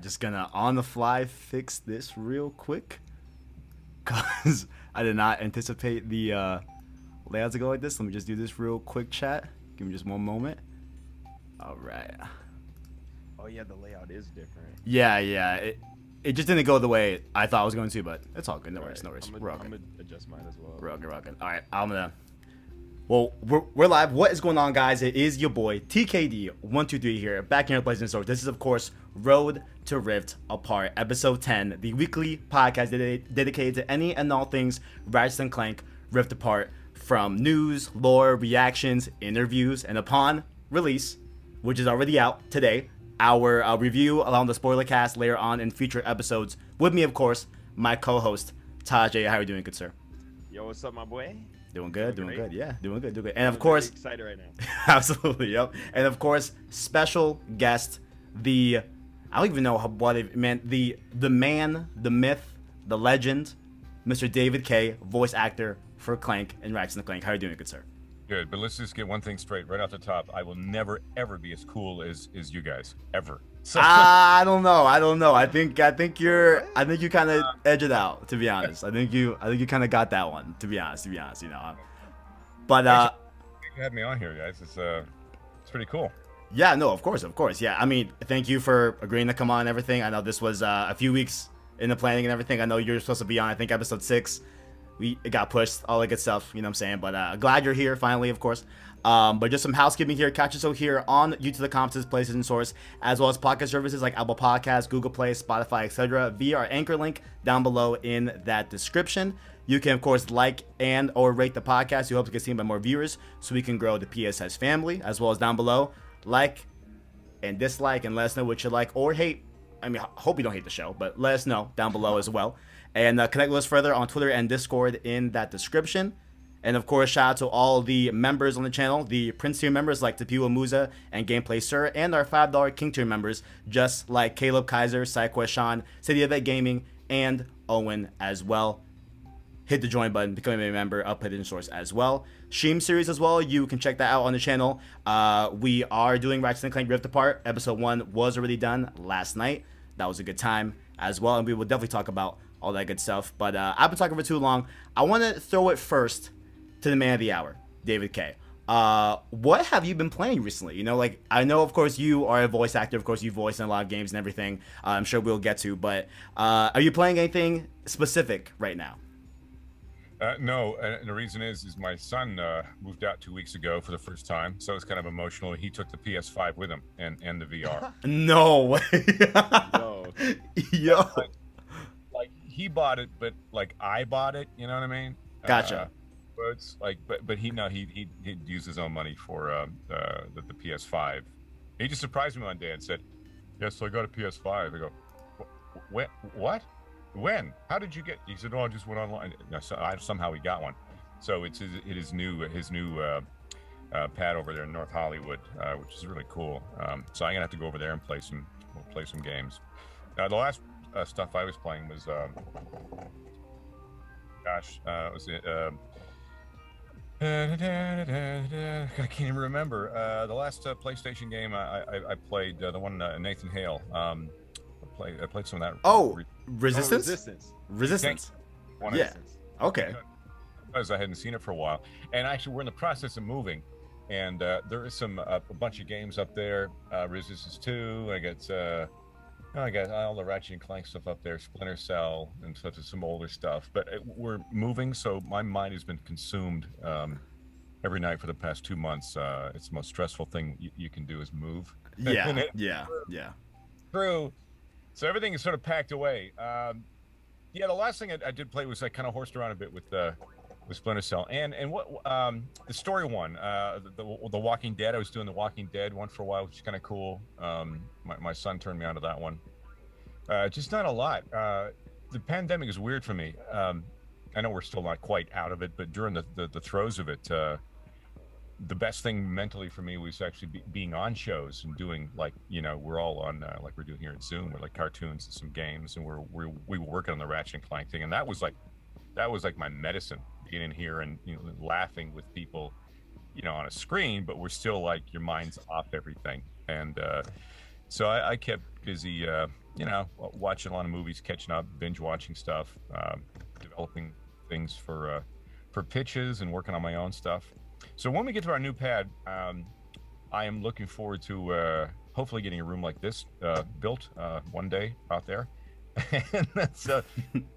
just gonna on the fly fix this real quick because I did not anticipate the layout to go like this. Let me just do this real quick, chat. Give me just one moment. All right. Oh yeah, the layout is different. Yeah. It just didn't go the way I thought it was going to, but it's all good. No worries. We're all good. I'm gonna adjust mine as well. We're all good. All right, Well, we're live. What is going on, guys? It is your boy TKD123 here, back in your place in store. This is, of course, Road to Rift Apart, episode 10, the weekly podcast dedicated to any and all things Ratchet Clank Rift Apart, from news, lore, reactions, interviews, and upon release, which is already out today, our review along the spoiler cast later on in future episodes. With me, of course, my co-host Tajay. How are you doing, good sir? Yo, what's up, my boy? Doing good. Yeah, doing good. And I'm of course, excited right now. Absolutely, yep. And of course, special guest, I don't even know what it meant. The man, the myth, the legend, Mr. David Kaye, voice actor for Clank and Ratchet Clank. How are you doing, good sir? Good, but let's just get one thing straight right off the top. I will never ever be as cool as you guys ever. So, I don't know. I think you kind of edge it out, to be honest. I think you kind of got that one, to be honest. You know, but actually, you had me on here, guys. It's pretty cool. Yeah, no, of course. Yeah, I mean, thank you for agreeing to come on and everything. I know this was a few weeks in the planning and everything. I know you're supposed to be on, I think, episode 6. It got pushed, all that good stuff, you know what I'm saying? But glad you're here finally, of course. But just some housekeeping here. Catch us out here on YouTube, the Conferences, Places, and Source, as well as podcast services like Apple Podcasts, Google Play, Spotify, etc. via our anchor link down below in that description. You can, of course, like and or rate the podcast. You hope to get seen by more viewers so we can grow the PSS family, as well as down below. Like and dislike and let us know what you like or hate. I mean, I hope you don't hate the show, but let us know down below as well. And connect with us further on Twitter and Discord in that description. And of course, shout out to all the members on the channel, the Prince tier members like Tapiwa Musa and Gameplay Sir, and our $5 King tier members, just like Caleb Kaiser, SideQuest Sean, City of Ed Gaming, and Owen as well. Hit the join button, become a member of Hidden Source as well. Stream series as well, you can check that out on the channel. We are doing Ratchet Clank Rift Apart. Episode 1 was already done last night. That was a good time as well, and we will definitely talk about all that good stuff. But I've been talking for too long. I want to throw it first to the man of the hour, David Kaye. What have you been playing recently? You know, like, I know, of course, you are a voice actor. Of course, you voice in a lot of games and everything. I'm sure we'll get to. But are you playing anything specific right now? No, and the reason is my son moved out 2 weeks ago for the first time, so it's kind of emotional. He took the PS5 with him and the VR. No way. No. Yo. Like he bought it, but like I bought it. You know what I mean? Gotcha. But it's like, but he used his own money for the PS5. He just surprised me one day and said, "Yes, so I got a PS5." I go, "What? When? How did you get?" He said, "Oh, I just went online." No, so somehow he got one. So it's his new pad over there in North Hollywood, which is really cool. So I'm gonna have to go over there and play some games. The last stuff I was playing was I can't even remember the last PlayStation game I played, the one Nathan Hale. I played some of that. Oh, Resistance. Yeah. Resistance. Okay. Because I hadn't seen it for a while, and actually we're in the process of moving, and there is a bunch of games up there. Resistance 2. I got all the Ratchet and Clank stuff up there, Splinter Cell and such, some older stuff. But we're moving, so my mind has been consumed every night for the past 2 months. It's the most stressful thing you can do is move. Yeah. True. So everything is sort of packed away. The last thing I did play was I kind of horsed around a bit with Splinter Cell and what the story one, the Walking Dead. I was doing the Walking Dead one for a while, which is kind of cool. My son turned me on to that one. Just not a lot. The pandemic is weird for me. I know we're still not quite out of it, but during the throes of it, the best thing mentally for me was actually being on shows and doing, like, you know, we're all on like we're doing here at Zoom, with like cartoons and some games, and we were working on the Ratchet and Clank thing, and that was like my medicine, being in here and, you know, laughing with people, you know, on a screen, but we're still like, your mind's off everything. And So I kept busy, watching a lot of movies, catching up, binge watching stuff, developing things for pitches and working on my own stuff. So when we get to our new pad, I am looking forward to hopefully getting a room like this built one day out there, and that's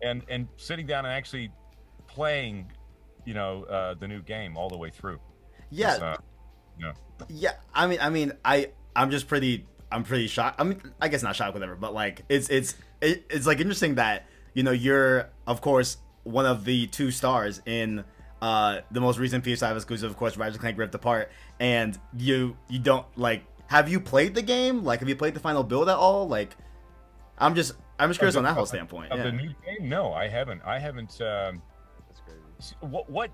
and sitting down and actually playing, the new game all the way through. Yeah. Yeah. I'm pretty shocked. I mean, I guess not shocked, whatever. But like, it's like interesting that you're of course one of the 2 stars in the most recent PS5 exclusive, of course, Ratchet Clank Rift Apart, and you don't like. Have you played the game? Like, have you played the final build at all? Like, I'm just curious on that whole standpoint. Of the new game? No, I haven't. That's crazy. What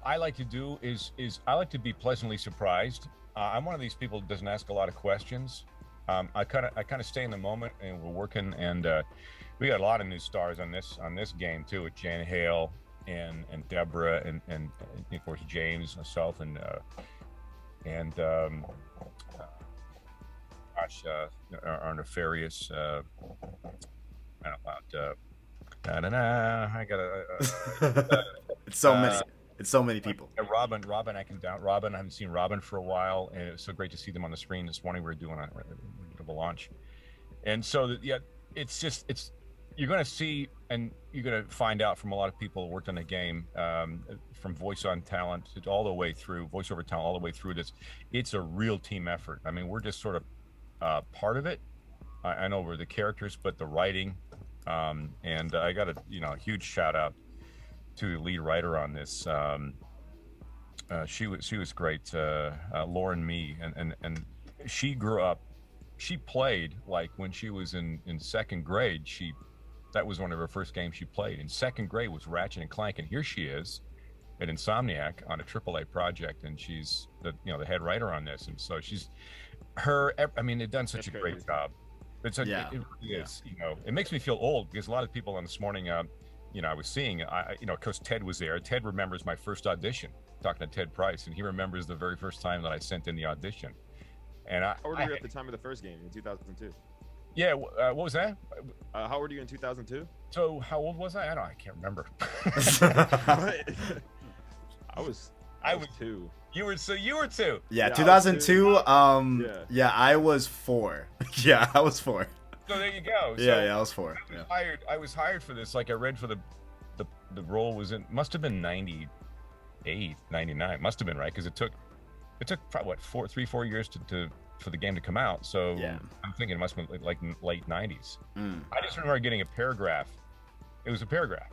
I like to do is I like to be pleasantly surprised. I'm one of these people that doesn't ask a lot of questions. I kind of stay in the moment, and we're working, and we got a lot of new stars on this game too, with Jan Hale and Deborah and of course James, myself, and our nefarious. I gotta. It's so many. It's so many people. Robin, I can doubt Robin. I haven't seen Robin for a while, and it's so great to see them on the screen this morning. We were doing a bit of a launch, and so it's you're going to see and you're going to find out from a lot of people who worked on the game, from voice over talent all the way through this. It's a real team effort. I mean, we're just sort of part of it. I know we're the characters, but the writing, and I got a huge shout out to the lead writer on this. She was great, Lauren Mee, and she grew up. She played like when she was in second grade. That was one of her first games she played. In second grade was Ratchet and Clank, and here she is at Insomniac on a AAA project, and she's the head writer on this, and so they've done such a great job. It really is. It makes me feel old because a lot of people on this morning, I was seeing, because Ted was there. Ted remembers my first audition, talking to Ted Price, and he remembers the very first time that I sent in the audition. And how old were you at the time of the first game in 2002? Yeah, what was that? How old were you in 2002? So how old was I? I can't remember. I was 2. You were 2. Yeah, 2002. I was 4. Yeah, I was 4. So there you go. So I was 4. I was hired for this. Like I read for the role must have been 98, 99. Must have been, right? Because it took probably 4 years for the game to come out. So I'm thinking it must have been like late 90s. I just remember getting a paragraph. It was a paragraph.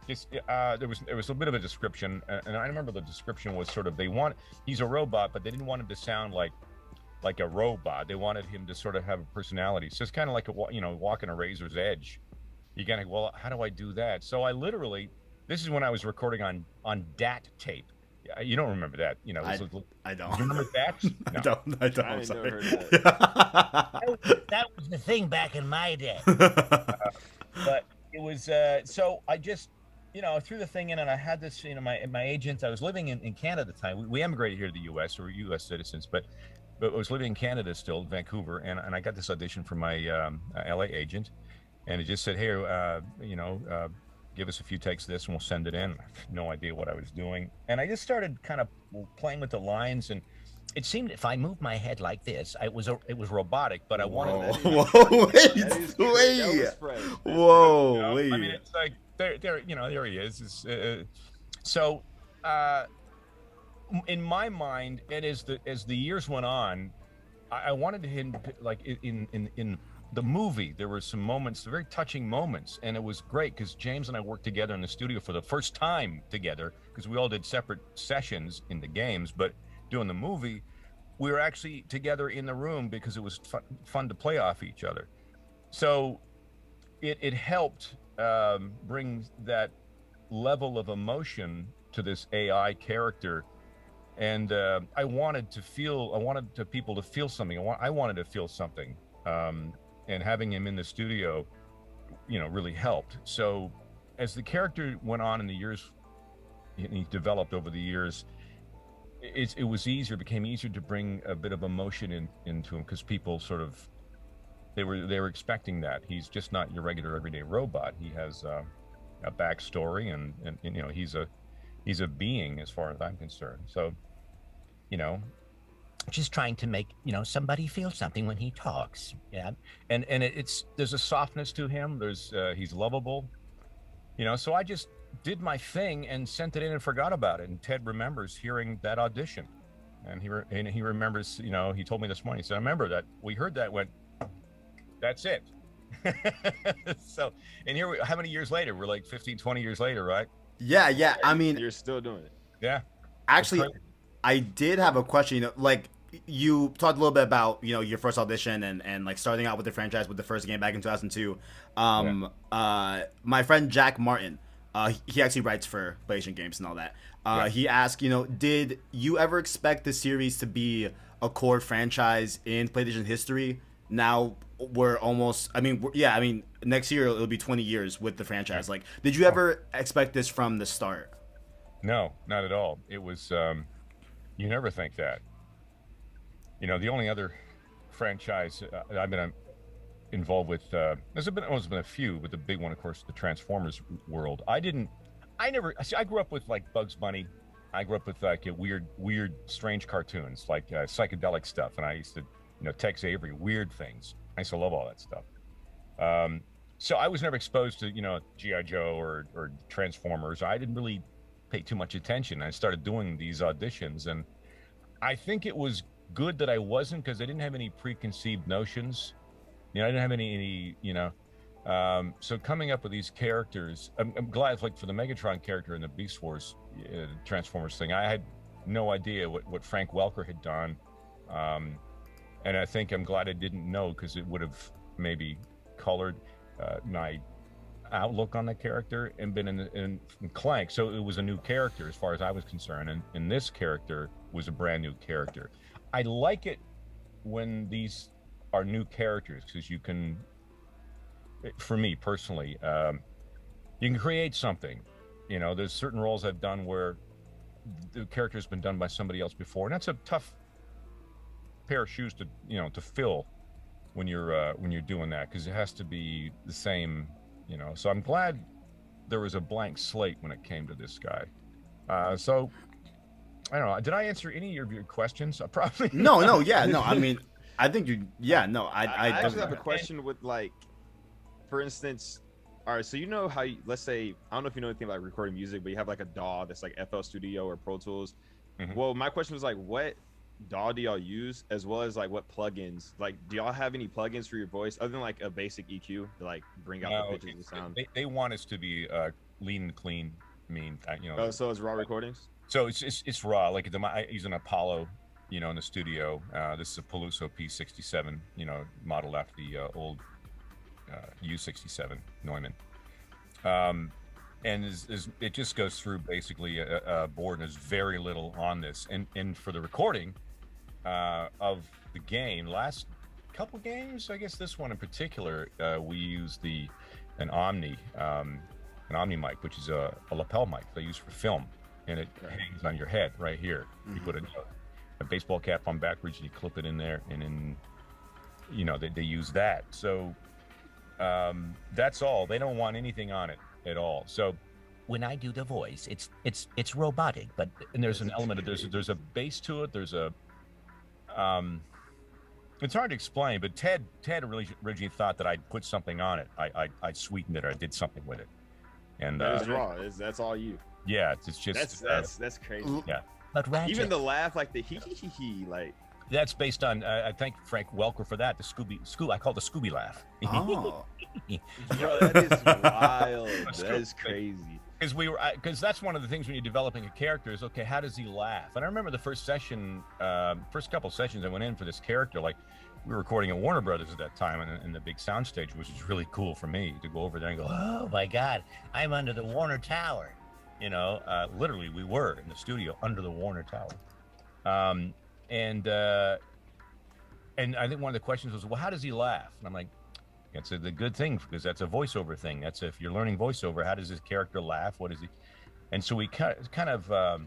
There was a bit of a description, and I remember the description was sort of he's a robot, but they didn't want him to sound like a robot. They wanted him to sort of have a personality. So it's kind of like walking a razor's edge. You kind of, well, how do I do that? So I literally, this is when I was recording on DAT tape. You don't remember that, I don't. You remember that? No. I don't. I I'm ain't sorry. never heard that. That was the thing back in my day. But it was so I just threw the thing in, and I had this my agent. I was living in Canada at the time. We emigrated here to the U.S. We're U.S. citizens, but I was living in Canada still, Vancouver, and I got this audition from my L.A. agent, and it just said, hey, give us a few takes of this and we'll send it in. I have no idea what I was doing, and I just started kind of playing with the lines, and it seemed if I moved my head like this, it was robotic, but I wanted. Whoa, wait. I mean, it's like there he is. So in my mind, and as the years went on, I wanted him, like in the movie, there were some moments, very touching moments, and it was great because James and I worked together in the studio for the first time together, because we all did separate sessions in the games, but doing the movie, we were actually together in the room because it was fun to play off each other. So it helped bring that level of emotion to this AI character, and I wanted people to feel something. I wanted to feel something. And having him in the studio, really helped. So as the character went on in the years, he developed over the years, it was easier, became easier to bring a bit of emotion into him because people sort of they were expecting that. He's just not your regular everyday robot. He has a backstory, and you know, he's a being as far as I'm concerned. So, you know, Just trying to make, somebody feel something when he talks. Yeah. and there's a softness to him. There's he's lovable, you know. So I just did my thing and sent it in and forgot about it. And Ted remembers hearing that audition, and he remembers, you know, he told me this morning. He said, "I remember that we heard that. Went, that's it." So, and here how many years later? We're like 15, 20 years later, right? Yeah. I mean, You're still doing it. Yeah. actually, crazy. I did have a question. You know, like you talked a little bit about, you know, your first audition and like starting out with the franchise with the first game back in 2002. My friend Jack Martin, he actually writes for PlayStation Games and all that. He asked, you know, did you ever expect the series to be a core franchise in PlayStation history? Now we're almost, next year it'll be 20 years with the franchise. Like, did you ever expect this from the start? No, not at all. It was you never think that. You know, the only other franchise I've been involved with, there's been a few, but the big one, of course, the Transformers world. I grew up with like Bugs Bunny. I grew up with like weird, strange cartoons, like psychedelic stuff, and I used to, you know, Tex Avery, weird things. I used to love all that stuff. So I was never exposed to, you know, G.I. Joe or Transformers. I didn't really pay too much attention. I started doing these auditions, and I think it was good that I wasn't, because I didn't have any preconceived notions. You know, I didn't have any you know. So coming up with these characters, I'm glad, like for the Megatron character in the Beast Wars Transformers thing, I had no idea what Frank Welker had done. And I think I'm glad I didn't know, because it would have maybe colored my outlook on the character and been in Clank. So it was a new character as far as I was concerned, and this character was a brand new character. I like it when these are new characters, because you can, for me personally, you can create something. You know, there's certain roles I've done where the character's been done by somebody else before, and that's a tough pair of shoes to, you know, to fill when you're doing that, because it has to be the same, you know. So I'm glad there was a blank slate when it came to this guy. So I don't know, did I answer any of your questions? Probably No. I mean, I think you. Yeah, no. I actually have a question with, like, for instance, all right, so you know how let's say, I don't know if you know anything about recording music, but you have like a DAW that's like FL Studio or Pro Tools. Mhm. Well, my question was like, what DAW do y'all use, as well as like what plugins? Like, do y'all have any plugins for your voice other than like a basic EQ to like bring out the pitches and sound? They want us to be lean and clean, you know. Oh, so it's raw recordings? So it's raw. Like I use an Apollo, you know, in the studio. This is a Peluso P67, you know, modeled after the old U67 Neumann. And it just goes through basically a board, and there's very little on this. And for the recording of the game, last couple games, I guess this one in particular, we use an Omni mic, which is a lapel mic they use for film, and it hangs on your head right here. Mm-hmm. You put a baseball cap on backwards, and you clip it in there, and then, you know, they use that. So that's all. They don't want anything on it at all. So When I do the voice, it's robotic, but and there's an element of there's a bass to it. There's a it's hard to explain, but Ted originally thought that I'd put something on it. I sweetened it, or I did something with it. And that is raw. That's all you. Yeah, it's just that's crazy. Yeah. but Ratchet, Even the laugh, like the hee, like. That's based on I thank Frank Welker for that. The Scooby I call it the Scooby laugh. Oh. Bro, that is wild. That is crazy. Because that's one of the things when you're developing a character is, okay, how does he laugh? And I remember the first couple sessions I went in for this character, like we were recording at Warner Brothers at that time in the big soundstage, which was really cool for me to go over there and go, oh my God, I'm under the Warner Tower. you know, literally we were in the studio under the Warner Tower. And I think one of the questions was, well, how does he laugh? And I'm like, it's the good thing, because that's a voiceover thing. That's if you're learning voiceover, how does this character laugh? What is he? And so we kind of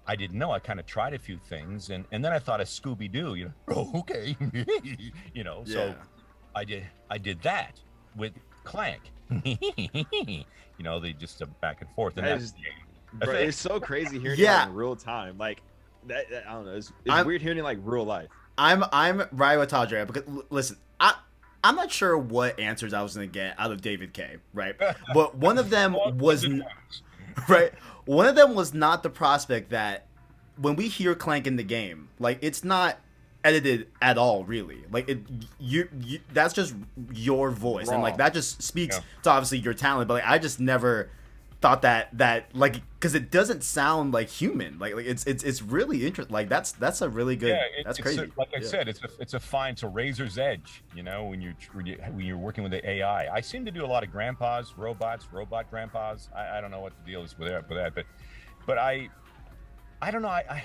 I didn't know. I kind of tried a few things, and then I thought of Scooby Doo. You know, oh, okay, you know. So I did that with Clank. You know, they just back and forth. And bro, it's so crazy hearing it in real time. Like that, I don't know. It's weird hearing it like real life. I'm right with Tadre, because listen, I'm not sure what answers I was gonna get out of David Kaye, right? But one of them was right. One of them was not the prospect that when we hear Clank in the game, like it's not edited at all, really. Like you that's just your voice, and like that just speaks to obviously your talent. But like I just never thought that like, because it doesn't sound like human. Like it's really interesting. Like that's a really good. That's crazy. Like I said, it's a razor's edge. You know, when you're working with the AI. I seem to do a lot of grandpas, robot grandpas. I don't know what the deal is with that, but I don't know. I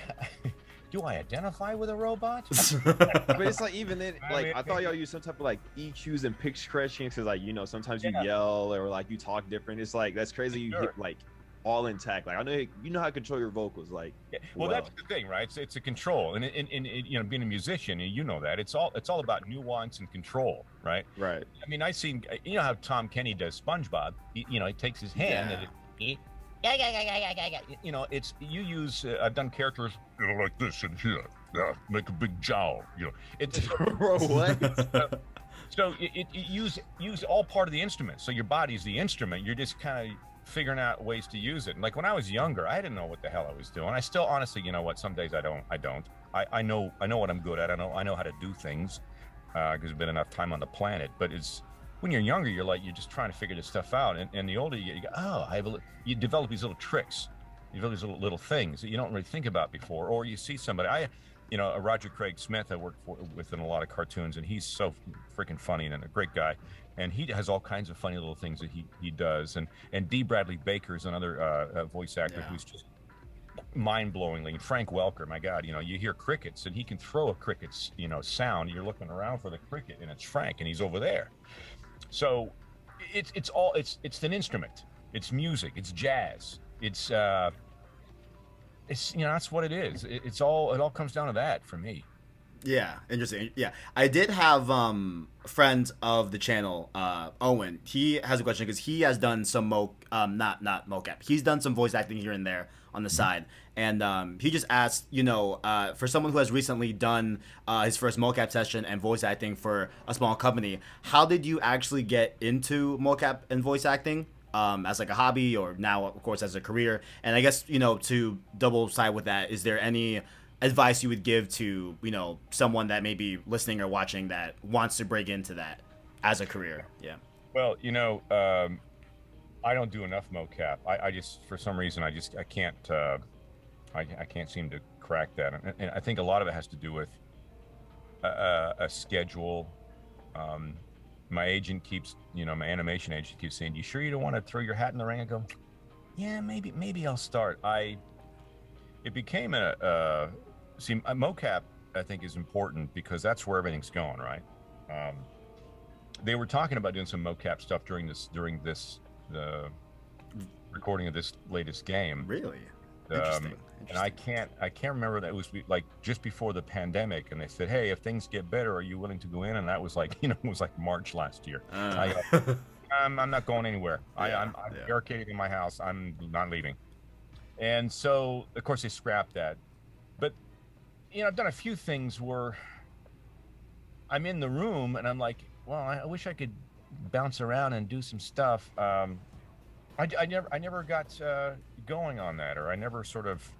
do I identify with a robot? But it's like even then, like I thought y'all use some type of like EQs and pitch correction, because like, you know, sometimes you yell or like you talk different. It's like that's crazy. You hit like all intact. Like I know you know how to control your vocals. Like well, that's the thing, right? It's a control, and you know, being a musician, and you know that it's all about nuance and control, right? Right. I mean, I seen, you know how Tom Kenny does SpongeBob. You know, he takes his hand and you know, it's you use. I've done characters, you know, like this and here. Make a big jowl. You know, it's bro, what? So it use all part of the instrument. So your body's the instrument. You're just kind of figuring out ways to use it. And like when I was younger, I didn't know what the hell I was doing. I still, honestly, you know what? Some days I don't. I know what I'm good at. I know how to do things because there's been enough time on the planet. But it's when you're younger, you're just trying to figure this stuff out. And the older you get, you go, oh, you develop these little tricks. You develop these little things that you don't really think about before. Or you see somebody, you know, Roger Craig Smith I worked with in a lot of cartoons, and he's so freaking funny and a great guy. And he has all kinds of funny little things that he does. And D. Bradley Baker is another voice actor who's just mind-blowingly. And Frank Welker, my God, you know, you hear crickets, and he can throw a cricket's, you know, sound. You're looking around for the cricket, and it's Frank, and he's over there. So it's an instrument. It's music. It's jazz. It's you know, that's what it is. It all comes down to that for me. Yeah, interesting. Yeah, I did have friends of the channel, Owen. He has a question because he has done some not mocap. He's done some voice acting here and there on the side, and he just asked, you know, for someone who has recently done his first mocap session and voice acting for a small company, how did you actually get into mocap and voice acting? As like a hobby, or now of course as a career? And I guess, you know, to double side with that, is there any advice you would give to, you know, someone that may be listening or watching that wants to break into that as a career? Yeah. Well, you know, I don't do enough mocap. I just, for some reason, I can't seem to crack that. And I think a lot of it has to do with a schedule. My agent keeps, you know, my animation agent keeps saying, "You sure you don't want to throw your hat in the ring?" I go, "Yeah, maybe I'll start." It became mocap, I think, is important because that's where everything's going, right? They were talking about doing some mocap stuff during the recording of this latest game. Really? Interesting. And I can't remember that. It was like just before the pandemic, and they said, "Hey, if things get better, are you willing to go in?" And that was like, you know, it was like March last year. I'm not going anywhere. I'm barricaded in my house. I'm not leaving. And so, of course, they scrapped that. But, you know, I've done a few things where I'm in the room and I'm like, well, I wish I could bounce around and do some stuff. I never got going on that, or I never sort of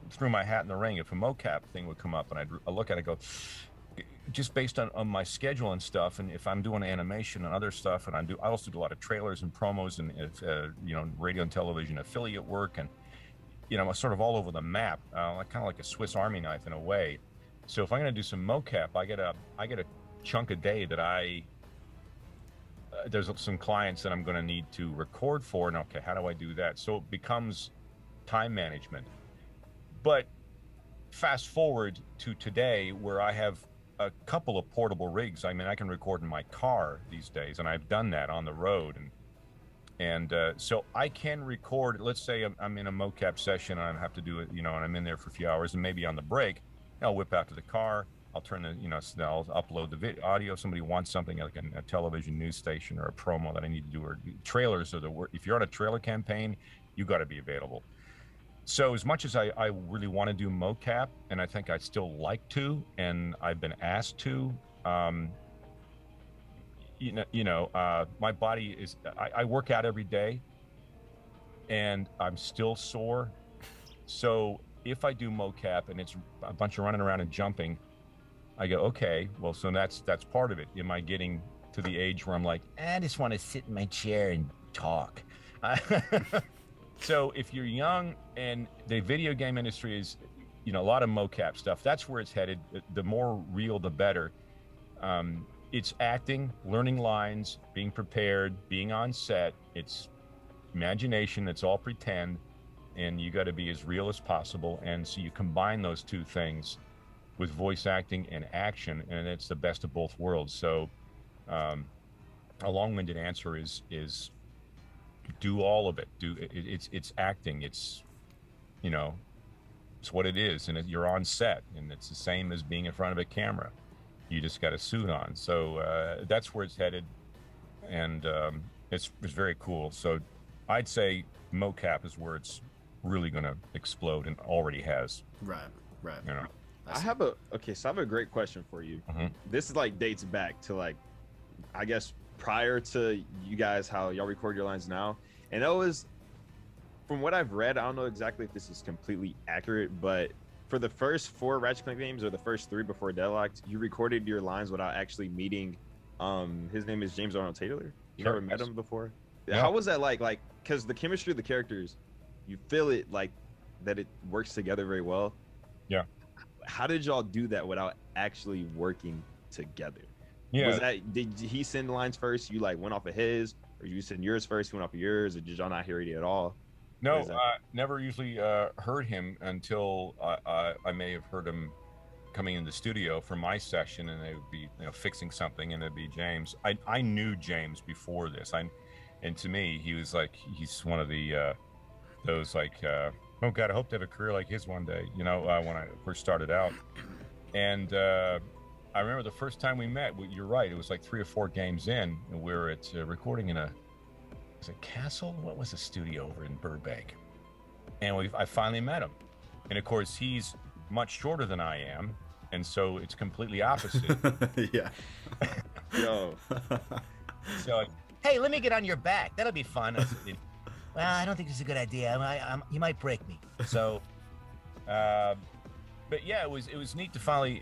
threw my hat in the ring. If a mocap thing would come up, and I'd look at it and go, just based on my schedule and stuff, and if I'm doing animation and other stuff, and I also do a lot of trailers and promos and you know, radio and television affiliate work, and you know, I'm sort of all over the map, kind of like a Swiss Army knife in a way. So if I'm going to do some mocap, I get a chunk a day that there's some clients that I'm going to need to record for, and okay, how do I do that? So it becomes time management. But fast forward to today, where I have a couple of portable rigs. I mean, I can record in my car these days, and I've done that on the road. And And so I can record. Let's say I'm in a mocap session and I have to do it, and I'm in there for a few hours, and maybe on the break, I'll whip out to the car. I'll turn the, I'll upload the video, audio. Somebody wants something like a television news station or a promo that I need to do, or trailers, or if you're on a trailer campaign, you got to be available. So as much as I really want to do mocap, and I think I'd still like to, and I've been asked to, my body is, I work out every day and I'm still sore. So if I do mocap and it's a bunch of running around and jumping, I go, okay, well, so that's part of it. Am I getting to the age where I'm like, I just want to sit in my chair and talk. So if you're young and the video game industry is, a lot of mocap stuff, that's where it's headed. The more real, the better. It's acting, learning lines, being prepared, being on set. It's imagination. It's all pretend. And you got to be as real as possible. And so you combine those two things with voice acting and action, and it's the best of both worlds. So a long-winded answer is do all of it. It's acting. It's it's what it is, and you're on set, and it's the same as being in front of a camera. You just got a suit on. So that's where it's headed, and it's very cool. So I'd say mocap is where it's really going to explode, and already has. Right. I have a great question for you. Mm-hmm. This is dates back to I guess prior to you guys, how y'all record your lines now. And that was, from what I've read, I don't know exactly if this is completely accurate, but for the first 4 Ratchet Clank games, or the first 3 before Deadlocked, you recorded your lines without actually meeting, his name is James Arnold Taylor. You never met him before? Yeah. How was that like, because the chemistry of the characters, you feel it that it works together very well. Yeah. How did y'all do that without actually working together? Yeah. Did he send lines first? You went off of his, or you send yours first? You went off of yours, or did y'all not hear it at all? No, never usually heard him until I may have heard him coming in the studio for my session, and they would be fixing something, and it'd be James. I knew James before this. And to me, he was he's one of the those oh God, I hope to have a career like his one day. When I first started out, and I remember the first time we met. You're right; it was 3 or 4 games in, and we were at recording in was it Castle? What was the studio over in Burbank? And I finally met him, and of course he's much shorter than I am, and so it's completely opposite. Yeah. Yo. So, Hey, let me get on your back. That'll be fun. I said, well, I don't think it's a good idea. You might break me. So, but yeah, it was neat to finally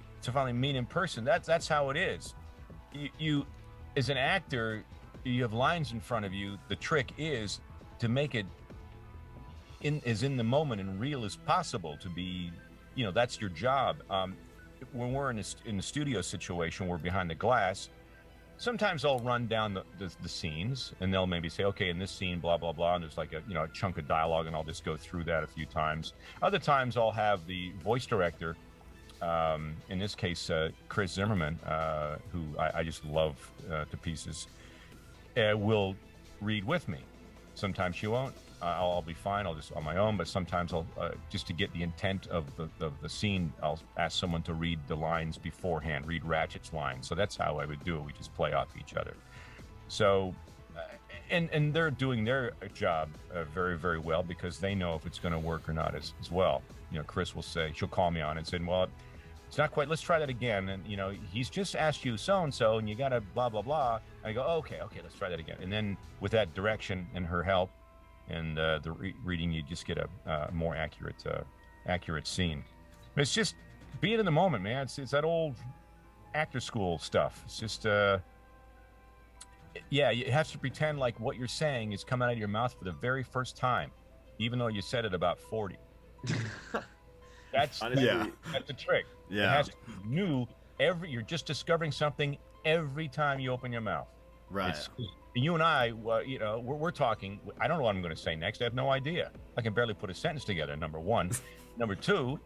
meet in person. That's how it is. You as an actor, you have lines in front of you. The trick is to make it in the moment and real as possible. To be, that's your job. When we're in the studio situation, we're behind the glass. Sometimes I'll run down the scenes, and they'll maybe say, okay, in this scene, blah, blah, blah, and there's a chunk of dialogue, and I'll just go through that a few times. Other times I'll have the voice director, in this case, Chris Zimmerman, who I just love to pieces, will read with me. Sometimes she won't. I'll be fine. I'll just on my own. But sometimes I'll just to get the intent of the scene, I'll ask someone to read the lines beforehand, read Ratchet's lines. So that's how I would do it. We just play off each other. So, and they're doing their job very, very well, because they know if it's going to work or not as well. Chris will say, she'll call me on and say, well, it's not quite, let's try that again. And, he's just asked you so-and-so, and you got to blah, blah, blah. And I go, okay, let's try that again. And then with that direction and her help and the reading, you just get a more accurate scene. But it's just being in the moment, man. It's that old actor school stuff. It's just, yeah, you have to pretend like what you're saying is coming out of your mouth for the very first time, even though you said it about 40. That's the trick. Yeah. It has to be new you're just discovering something every time you open your mouth. Right. You and I, we're talking. I don't know what I'm going to say next. I have no idea. I can barely put a sentence together. Number one. Number two,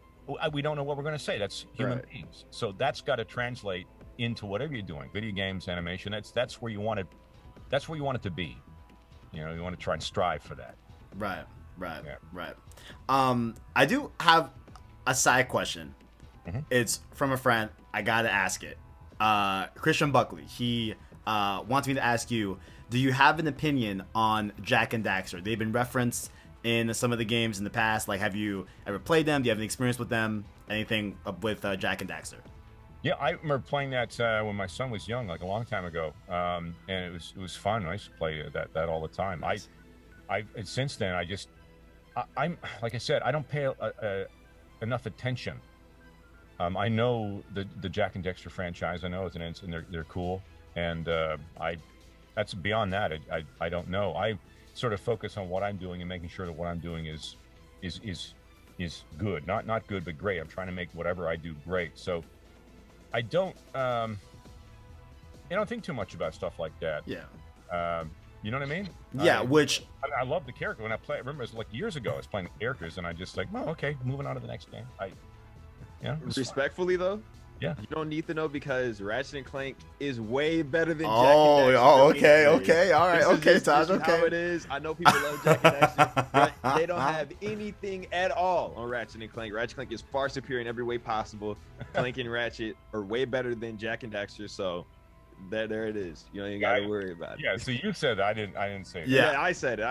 we don't know what we're going to say. That's human beings. So that's got to translate into whatever you're doing. Video games, animation. That's where you want it. That's where you want it to be. You know, you want to try and strive for that. Right. Yeah. Right. I do have a side question. Mhm. It's from a friend. I gotta ask it. Christian Buckley. He wants me to ask you: do you have an opinion on Jack and Daxter? They've been referenced in some of the games in the past. Like, have you ever played them? Do you have any experience with them? Anything with Jack and Daxter? Yeah, I remember playing that when my son was young, like a long time ago, and it was fun. I used to play that all the time. Nice. And since then, I'm like I said, I don't pay enough attention. I know the Jack and Daxter franchise. I know it's and they're cool, and that's beyond that. I don't know. I sort of focus on what I'm doing and making sure that what I'm doing is good, not good but great. I'm trying to make whatever I do great. So I don't think too much about stuff like that. Yeah. You know what I mean? Yeah. I love the character when I play. I remember it was like years ago. I was playing the characters, and I just like, oh, okay, moving on to the next game. Respectfully though, yeah, you don't need to know because Ratchet and Clank is way better than Jack Oh, and Daxter. okay. All right. Okay, Taj. How Okay. it is. I know people love Jack and Daxter, but they don't have anything at all on Ratchet and Clank. Ratchet and Clank is far superior in every way possible. Clank and Ratchet are way better than Jack and Daxter, so there it is. You don't even gotta worry about it. Yeah, so you said that. I didn't say that. Yeah. I said it.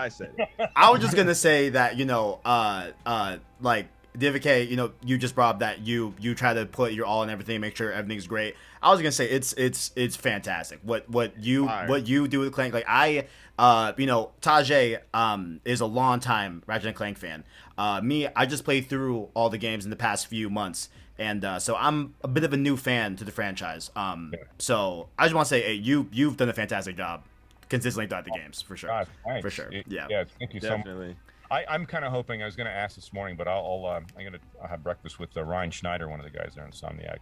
I was just gonna say that, like David K, you just brought up that you try to put your all in everything, make sure everything's great. I was gonna say it's fantastic. What you do with Clank, like Tajay is a long time Ratchet and Clank fan. Me, I just played through all the games in the past few months, and so I'm a bit of a new fan to the franchise. So I just want to say, hey, you've done a fantastic job consistently throughout the games, for sure. Thanks. For sure. Yeah. Thank you so much. Definitely. I'm kind of hoping. I was going to ask this morning, but I'll have breakfast with Ryan Schneider, one of the guys there in Insomniac,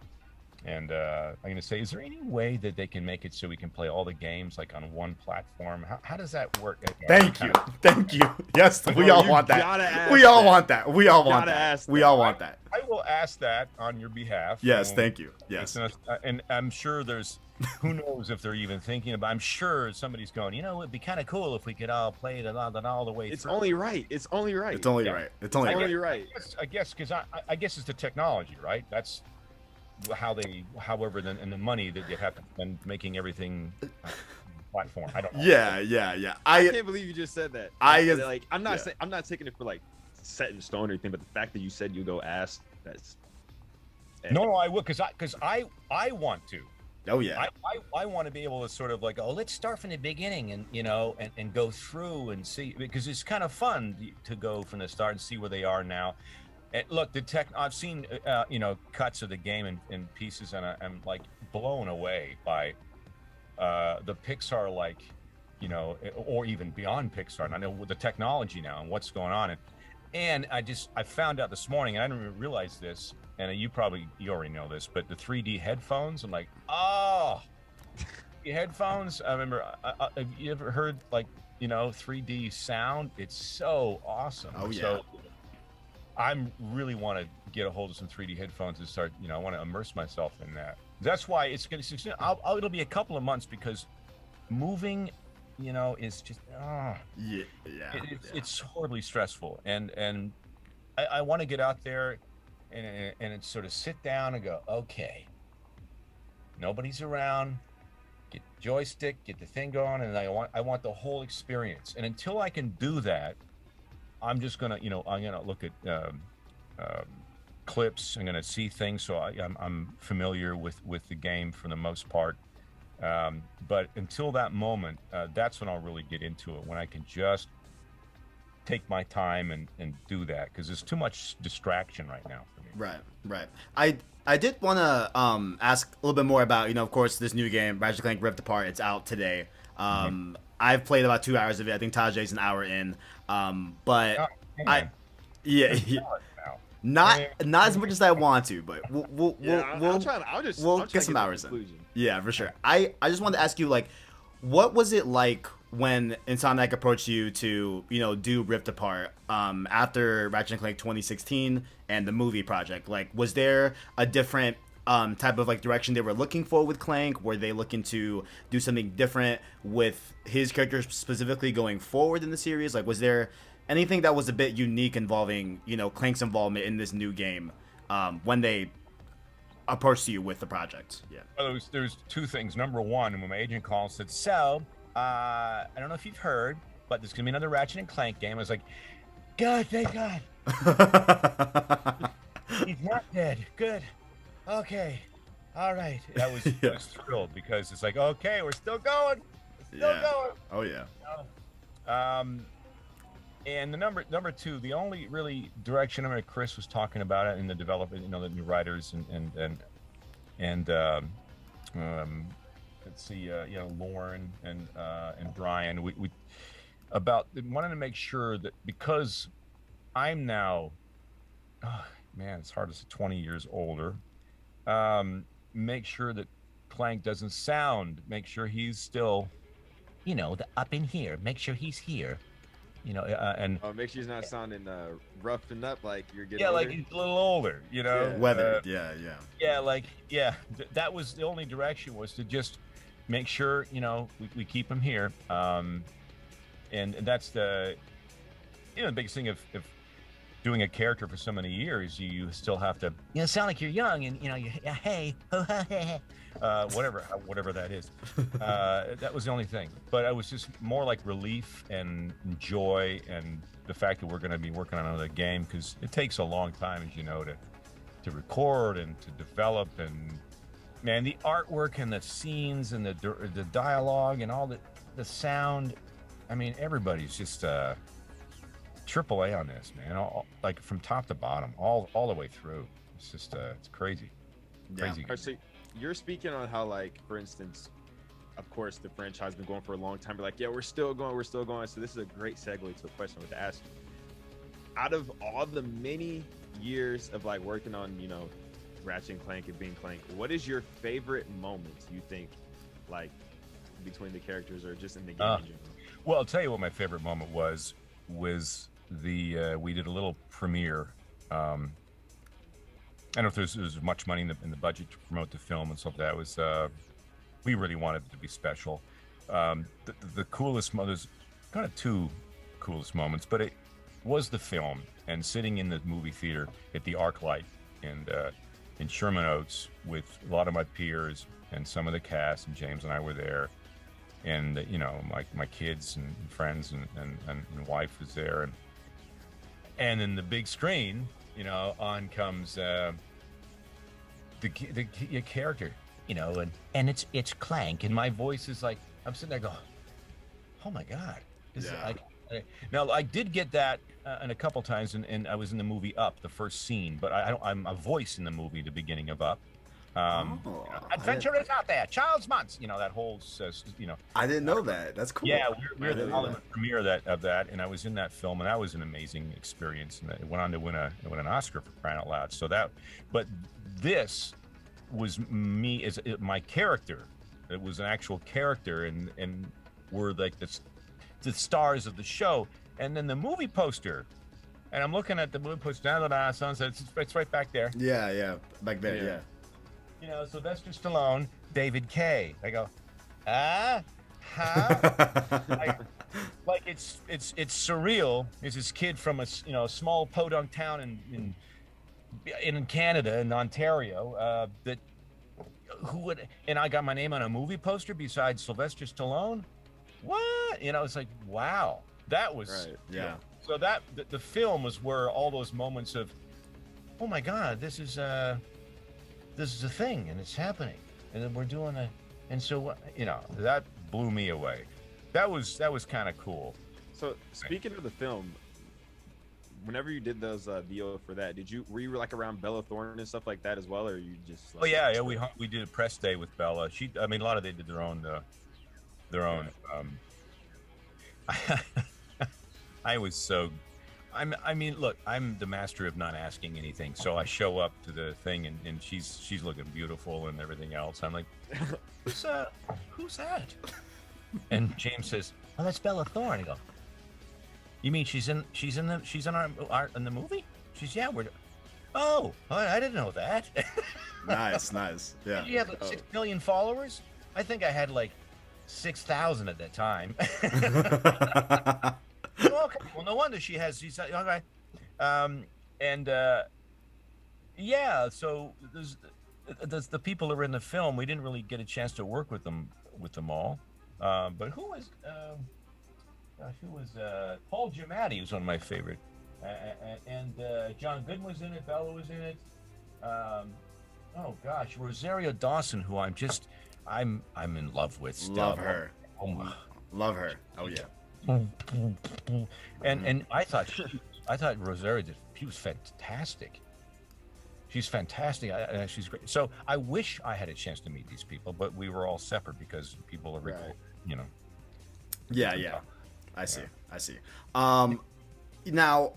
and I'm going to say, is there any way that they can make it so we can play all the games like on one platform? How does that work? Thank you. Yes, we all want that. We all want that. We all want that. We all want that. I will ask that on your behalf. Yes, thank you. Yes. And I'm sure there's, who knows if they're even thinking about, I'm sure somebody's going, it'd be kind of cool if we could all play it all the way It's through. only right. It's only right. It's only right. It's only right. right. I guess because I guess it's the technology, right? That's however, and the money that you have to spend making everything platform. I don't know. Yeah. I can't believe you just said that. I'm not taking it for like set in stone or anything, but the fact that you said you go ask, that's no, I would because I want to. Oh yeah. I want to be able to sort of like, let's start from the beginning and and go through and see, because it's kind of fun to go from the start and see where they are now. And look, I've seen cuts of the game and pieces, and I'm like blown away by the Pixar, like or even beyond Pixar. And I know with the technology now and what's going on, and I found out this morning, and I didn't even realize this. And you already know this, but the 3D headphones, I'm like, the headphones. I remember, have you ever heard 3D sound? It's so awesome. Oh yeah. So I really want to get a hold of some 3D headphones and start. I want to immerse myself in that. That's why it's going to. It'll be a couple of months because moving, is just it's horribly stressful, and I want to get out there. And it's sort of sit down and go, okay, nobody's around, get the joystick, get the thing going, and I want the whole experience. And until I can do that, I'm just gonna I'm gonna look at clips. I'm gonna see things, so I'm familiar with the game for the most part. But until that moment, that's when I'll really get into it, when I can just take my time and do that, because there's too much distraction right now for me. Right. I did want to ask a little bit more about, of course, this new game, Ratchet Clank Rift Apart. It's out today. I've played about 2 hours of it. I think Tajay's an hour in. But not as much as I want to, but we'll get some hours in. Yeah, for sure. I just wanted to ask you, what was it like when Insomniac approached you to, do Rift Apart after Ratchet & Clank 2016 and the movie project? Was there a different type of like direction they were looking for with Clank? Were they looking to do something different with his character specifically going forward in the series? Like, was there anything that was a bit unique involving, you know, Clank's involvement in this new game when they approached you with the project? Yeah. Well, there's two things. Number one, when my agent called and said, so, I don't know if you've heard, but there's going to be another Ratchet and Clank game. I was like, God, thank God. He's not dead. Good. Okay. All right. I was thrilled because it's like, okay, we're still going. We're still going. Oh, yeah. And the number two, the only really direction, I mean, Chris was talking about it in the development, you know, the new writers and let's see, you know, Lauren and Brian, we wanted to make sure that, because I'm now, oh, man, it's hard to say, 20 years older, make sure that Clank doesn't sound, make sure he's still, you know, the up in here, make sure he's here. You know, and make sure he's not sounding rough and up like you're getting older. Like he's a little older, you know, weathered. That was the only direction, was to just make sure, you know, we keep him here, and that's the, you know, the biggest thing of doing a character for so many years. You still have to, you know, sound like you're young, and you know, hey, whatever that is. That was the only thing. But it was just more like relief and joy, and the fact that we're going to be working on another game, because it takes a long time, as you know, to record and to develop. And man, the artwork and the scenes and the dialogue and all the sound. I mean, everybody's just AAA on this, man. Like from top to bottom, all the way through. It's just it's crazy. Crazy. Yeah. So you're speaking on how, like, for instance, of course, the franchise has been going for a long time. But like, yeah, we're still going. So this is a great segue to a question I would ask you. Out of all the many years of like working on, you know, Ratchet and Clank and being Clank, what is your favorite moment, you think, like, between the characters or just in the game in general? Well, I'll tell you what my favorite moment was the we did a little premiere. I don't know if there was much money in the budget to promote the film and stuff. That was we really wanted it to be special. The coolest there's kind of two coolest moments, but it was the film and sitting in the movie theater at the ArcLight in Sherman Oaks with a lot of my peers and some of the cast, and James and I were there, and you know, my kids and friends and wife was there, and then the big screen, you know, on comes the character, you know, and it's Clank, and my voice is like, I'm sitting there going, oh my God, now I did get that and a couple times, and I was in the movie Up, the first scene, but I'm a voice in the movie, the beginning of Up. Adventurers out there, child's months, you know, that whole, you know. I didn't know that. That's cool. Yeah, we were the Hollywood premiere of that, and I was in that film, and that was an amazing experience, and it went on to win an Oscar, for crying out loud. So that, but this was me as my character. It was an actual character, and we're like the stars of the show. And then the movie poster, and I'm looking at the movie poster. It's right back there. Yeah, back there. Yeah. You know, Sylvester Stallone, David Kaye. I go, huh? like it's surreal. There's this kid from a small podunk town in Canada, in Ontario, that who would, and I got my name on a movie poster besides Sylvester Stallone. What? You know, it's like, wow, that was right. Yeah. So that the film was where all those moments of, oh my God, this is a thing, and it's happening, and then we're doing it, and so, you know, that blew me away. That was kind of cool. So speaking of the film, whenever you did those VO for that, were you like around Bella Thorne and stuff like that as well, or you just? Like, oh yeah, we did a press day with Bella. A lot of they did their own. I was so. I mean, look, I'm the master of not asking anything. So I show up to the thing, and she's looking beautiful and everything else. I'm like, who's that? And James says, "Oh, that's Bella Thorne." I go, "You mean she's in the movie?" She's, "Yeah, Oh, I didn't know that. Nice, nice. Yeah. You have like 6 million followers? I think I had like 6,000 at that time. Okay, well, no wonder she's okay. Um, and yeah, so there's the people who are in the film. We didn't really get a chance to work with them all. But who was Paul Giamatti was one of my favorite, and John Goodman was in it. Bella was in it. Oh gosh, Rosario Dawson, who I'm in love with. Still. Love her. Oh my. Love her. Oh yeah. And I thought Rosario she was fantastic. She's fantastic. She's great. So I wish I had a chance to meet these people, but we were all separate because people are, you know. Yeah, yeah. I see. Now,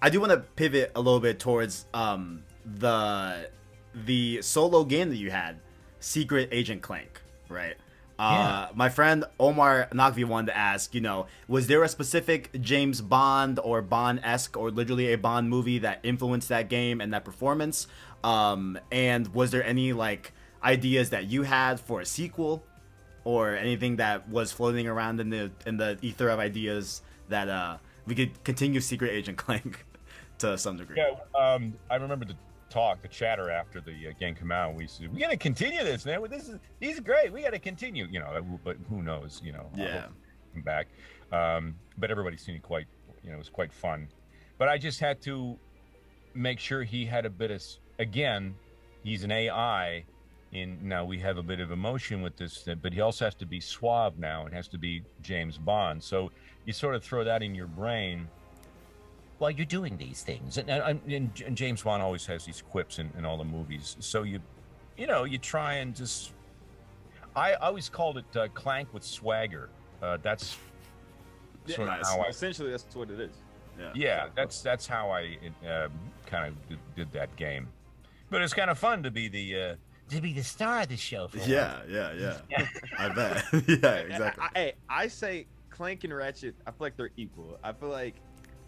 I do want to pivot a little bit towards the solo game that you had, Secret Agent Clank, right? My friend Omar Nakvi wanted to ask, was there a specific James Bond or Bond-esque or literally a Bond movie that influenced that game and that performance? And was there any ideas that you had for a sequel or anything that was floating around in the ether of ideas that we could continue Secret Agent Clank to some degree? Yeah, I remember the chatter after the game came out. We said, we got to continue this, man. These are great. We got to continue, but who knows, Yeah. Come back. But everybody's seen it it was quite fun. But I just had to make sure he had a bit of, again, he's an AI. Now we have a bit of emotion with this, but he also has to be suave now. It has to be James Bond. So you sort of throw that in your brain while you're doing these things. And James Bond always has these quips in all the movies. So you try and just. I always called it Clank with swagger. That's sort of how essentially that's what it is. Yeah, that's how I kind of did that game. But it's kind of fun to be the star of the show. Yeah. I bet. Yeah, exactly. I say Clank and Ratchet. I feel like they're equal. I feel like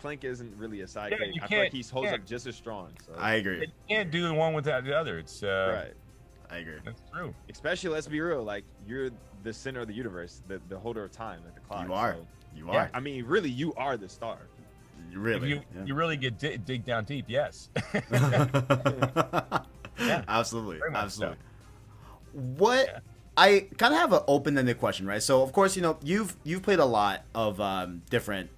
Clank isn't really a sidekick. I feel like he holds up just as strong. So. I agree. You can't do the one without the other. It's right. I agree. That's true. Especially, let's be real. You're the center of the universe, the holder of time, the clock. You are. So, You are. I mean, really, you are the star. You really. If you really get dig down deep, yes. Yeah. Absolutely. So. What? Yeah. I kind of have an open-ended question, right? So, of course, you've played a lot of different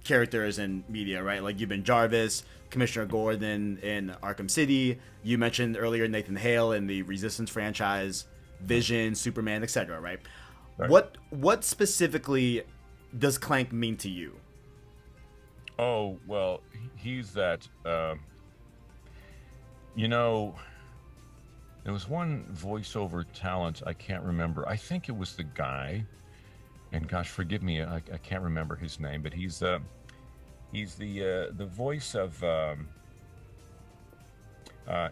characters in media, right? Like you've been Jarvis, Commissioner Gordon in Arkham City. You mentioned earlier Nathan Hale in the Resistance franchise, Vision, Superman, etc. Right? What specifically does Clank mean to you? Oh well, he's that. There was one voiceover talent I can't remember. I think it was the guy, and gosh, forgive me, I can't remember his name, but he's the voice of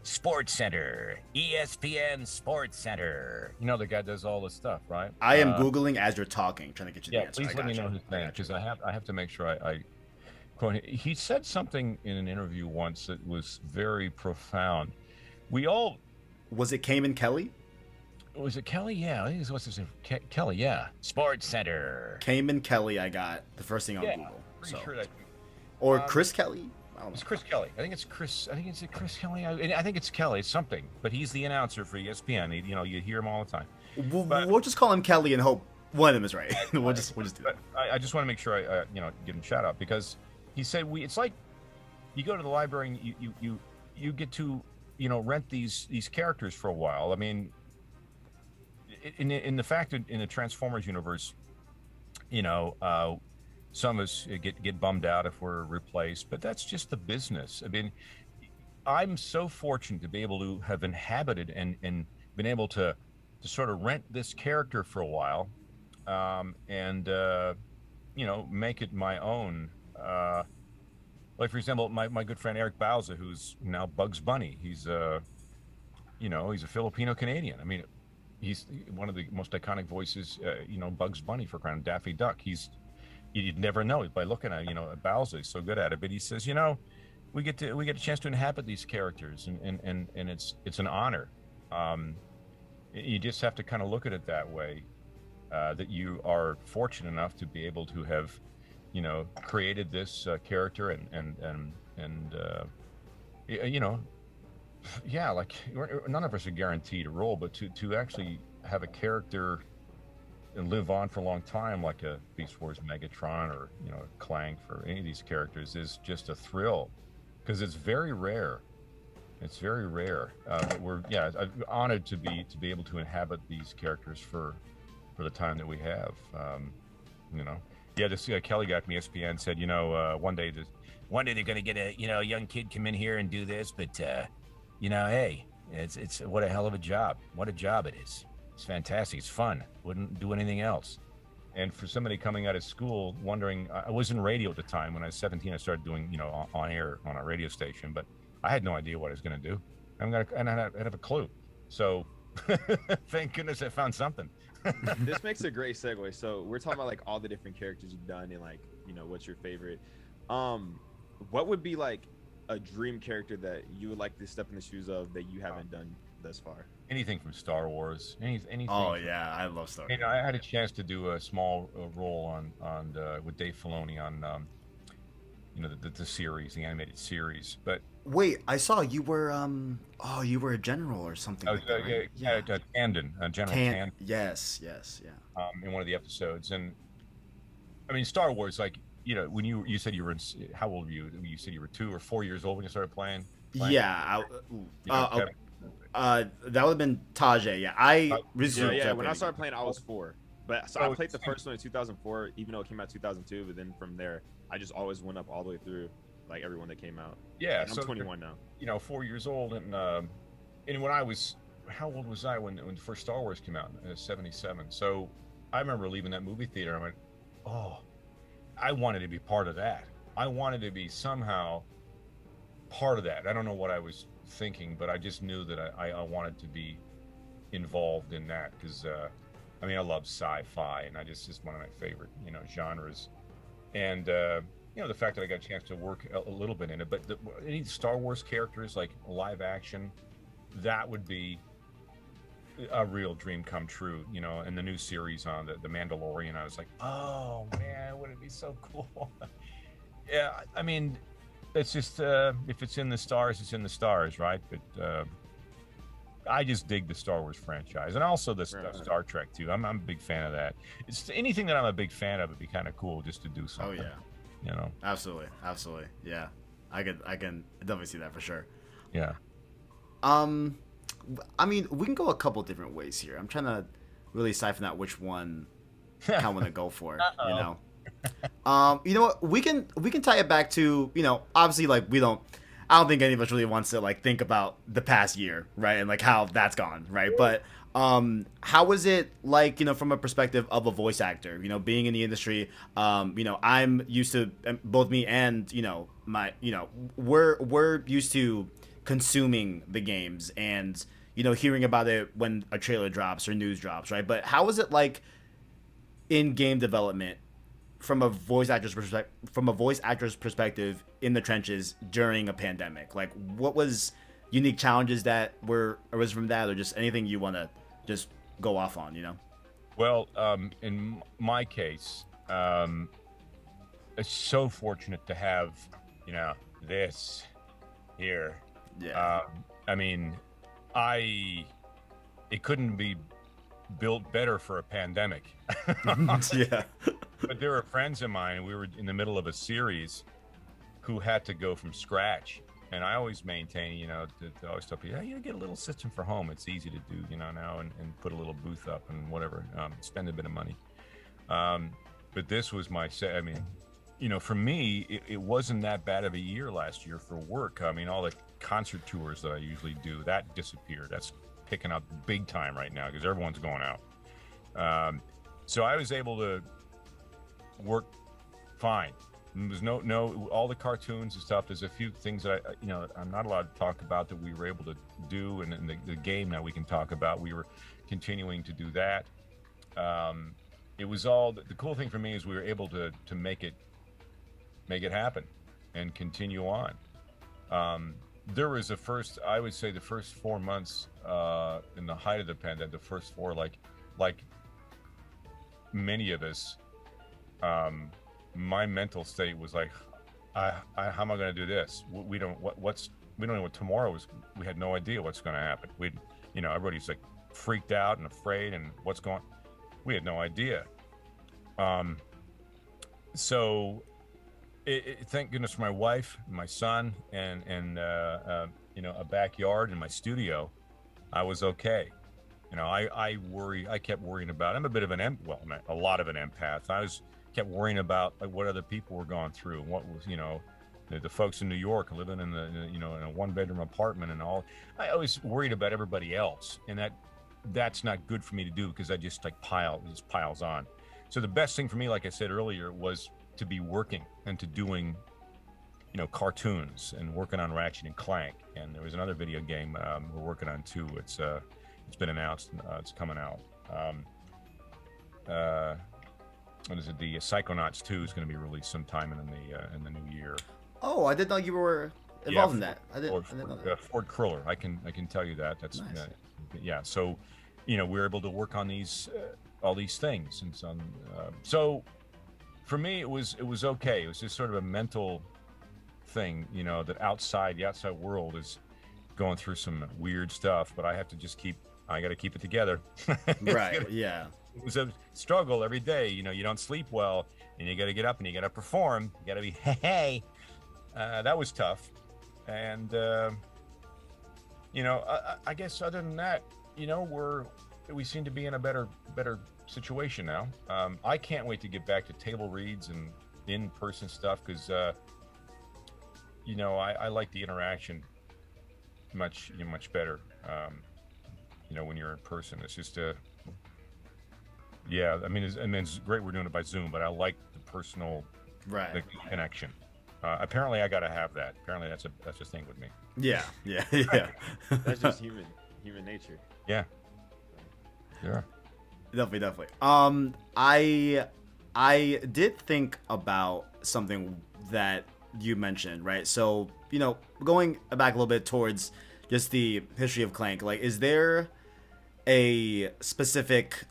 Sports Center, ESPN Sports Center. The guy does all the stuff, right? I am Googling as you're talking, trying to get you the answer. Please let me know his name, because I have to make sure I quote. He said something in an interview once that was very profound. Was it Cayman Kelly? Was it Kelly? Yeah, I think what's his name? Kelly. Yeah, Sports Center. Cayman Kelly. I got the first thing on Google. Pretty sure that. Or Chris Kelly. I don't know. It's Chris Kelly. I think it's Chris. I think it's Chris Kelly. I think it's Kelly. It's something. But he's the announcer for ESPN. You hear him all the time. We'll just call him Kelly and hope one of them is right. we'll just do that. I just want to make sure I give him a shout out, because he said it's like you go to the library and you get to rent these characters for a while. I mean, in the fact that in the Transformers universe, some of us get bummed out if we're replaced, but that's just the business. I mean, I'm so fortunate to be able to have inhabited and been able to sort of rent this character for a while, and make it my own. Like, for example, my good friend Eric Bauza, who's now Bugs Bunny. He's he's a Filipino Canadian. I mean, he's one of the most iconic voices. Bugs Bunny, for crying, Daffy Duck. You'd never know it by looking at Bauza. He's so good at it. But he says, we get a chance to inhabit these characters, and it's an honor. You just have to kind of look at it that way, that you are fortunate enough to be able to have, created this character and yeah, like none of us are guaranteed a role, but to actually have a character and live on for a long time, like a Beast Wars Megatron or Clank, or any of these characters, is just a thrill, because it's very rare. It's very rare. But I'm honored to be able to inhabit these characters for the time that we have. This Kelly guy from ESPN said, one day they're going to get a young kid come in here and do this, but hey, it's what a hell of a job. What a job it is. It's fantastic. It's fun. Wouldn't do anything else. And for somebody coming out of school wondering, I was in radio at the time. When I was 17, I started doing, on air on a radio station, but I had no idea what I was going to do. I don't have a clue. So thank goodness I found something. This makes a great segue. So we're talking about like all the different characters you've done and like, what's your favorite. What would be like a dream character that you would like to step in the shoes of that you haven't done thus far? Anything from Star Wars. Anything. Oh yeah, I love Star Wars. I had a chance to do a small role on with Dave Filoni on the series, the animated series. But wait, I saw you were you were a general or something. I was, like that, right? Tandon, General Tandon. Yes, yeah. In one of the episodes, and I mean Star Wars, like when you said you were how old were you? You said you were 2 or 4 years old when you started playing. Yeah, that would have been Tajay. Yeah, I resumed. Yeah. When I started playing, I was 4. But so I played the first one in 2004, even though it came out 2002. But then from there, I just always went up all the way through, like everyone that came out. Yeah, and I'm 21 now. 4 years old, and when I was, how old was I when the first Star Wars came out? 77. So I remember leaving that movie theater. I went, oh, I wanted to be part of that. I wanted to be somehow part of that. I don't know what I was thinking, but I just knew that I wanted to be involved in that, because I love sci-fi, and it's one of my favorite genres. And the fact that I got a chance to work a little bit in it, but any Star Wars characters, like live action, that would be a real dream come true. In the new series on the Mandalorian, I was like, oh man, would it be so cool? Yeah, it's just if it's in the stars, it's in the stars, right? But I just dig the Star Wars franchise, and also the Star Trek too. I'm a big fan of that. It's anything that I'm a big fan of. It'd be kind of cool just to do something. Oh yeah, absolutely. Yeah, I can definitely see that for sure. Yeah. We can go a couple different ways here. I'm trying to really siphon out which one I want to go for. You know what? We can tie it back to, obviously, like, I don't think any of us really wants to like think about the past year, right? And like how that's gone, right? But how was it like, from a perspective of a voice actor, being in the industry? I'm used to, both me and we're used to consuming the games and hearing about it when a trailer drops or news drops, right? But how was it like in game development from a voice actor's perspective in the trenches during a pandemic? Like, what was unique challenges that arose from that, or just anything you want to just go off on? Well, in my case, it's so fortunate to have this here. Yeah. It couldn't be built better for a pandemic. Yeah. But there were friends of mine, and we were in the middle of a series, who had to go from scratch. And I always maintain, to always tell people, get a little system for home. It's easy to do, now, and put a little booth up and whatever, spend a bit of money. But this was for me, it wasn't that bad of a year last year for work. All the concert tours that I usually do, that disappeared. That's picking up big time right now because everyone's going out. So I was able to work fine. There was no all the cartoons and stuff. There's a few things that I'm not allowed to talk about that we were able to do, and the game now we can talk about. We were continuing to do that. It was all the cool thing for me is we were able to make it happen and continue on. There was I would say the first 4 months in the height of the pandemic, the first four, like many of us, my mental state was like, how am I going to do this? We don't know what tomorrow is. We had no idea what's going to happen. Everybody's like freaked out and afraid, and we had no idea. So thank goodness for my wife, my son, and a backyard and my studio. I was okay. I kept worrying about. I'm a bit of a lot of an empath. Kept worrying about like what other people were going through, and what was the folks in New York living in in a 1-bedroom apartment and all. I always worried about everybody else, and that's not good for me to do, because I just piles on. So the best thing for me, like I said earlier, was to be working and to doing, cartoons and working on Ratchet and Clank. And there was another video game we're working on too. It's been announced. It's coming out. What is it? The Psychonauts 2 is going to be released sometime in the new year. Oh, I didn't know you were involved in that. I didn't know that. Ford Cruller. I can tell you that. That's nice. Yeah. So, we're able to work on these all these things, and so for me it was okay. It was just sort of a mental thing, that the outside world is going through some weird stuff, but I have to just I got to keep it together. Right. Yeah. It was a struggle every day. You don't sleep well, and you got to get up and you got to perform. You got to be hey. That was tough, and I guess other than that, we seem to be in a better situation now. I can't wait to get back to table reads and in-person stuff, because I like the interaction much better. When you're in person, it's just it's great we're doing it by Zoom, but I like the personal the connection. Apparently I got to have that. Apparently that's a thing with me. Yeah. That's just human nature. Yeah. Definitely. I did think about something that you mentioned, right? So, going back a little bit towards just the history of Clank, like, is there a specific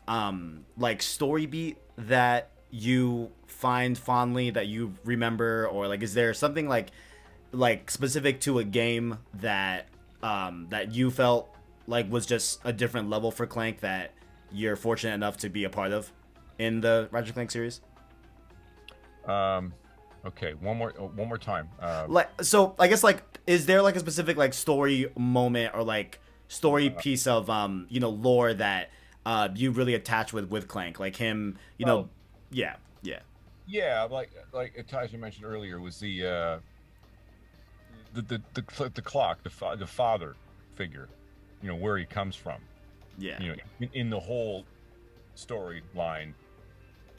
story beat that you find fondly, that you remember, or like, is there something like specific to a game that that you felt like was just a different level for Clank that you're fortunate enough to be a part of in the Ratchet Clank series? Okay, one more time. So I guess is there a specific story moment or story piece of lore that you really attach with Clank, like him, yeah. Like Taj, you mentioned earlier, was the clock, the father figure, where he comes from. Yeah. In the whole storyline,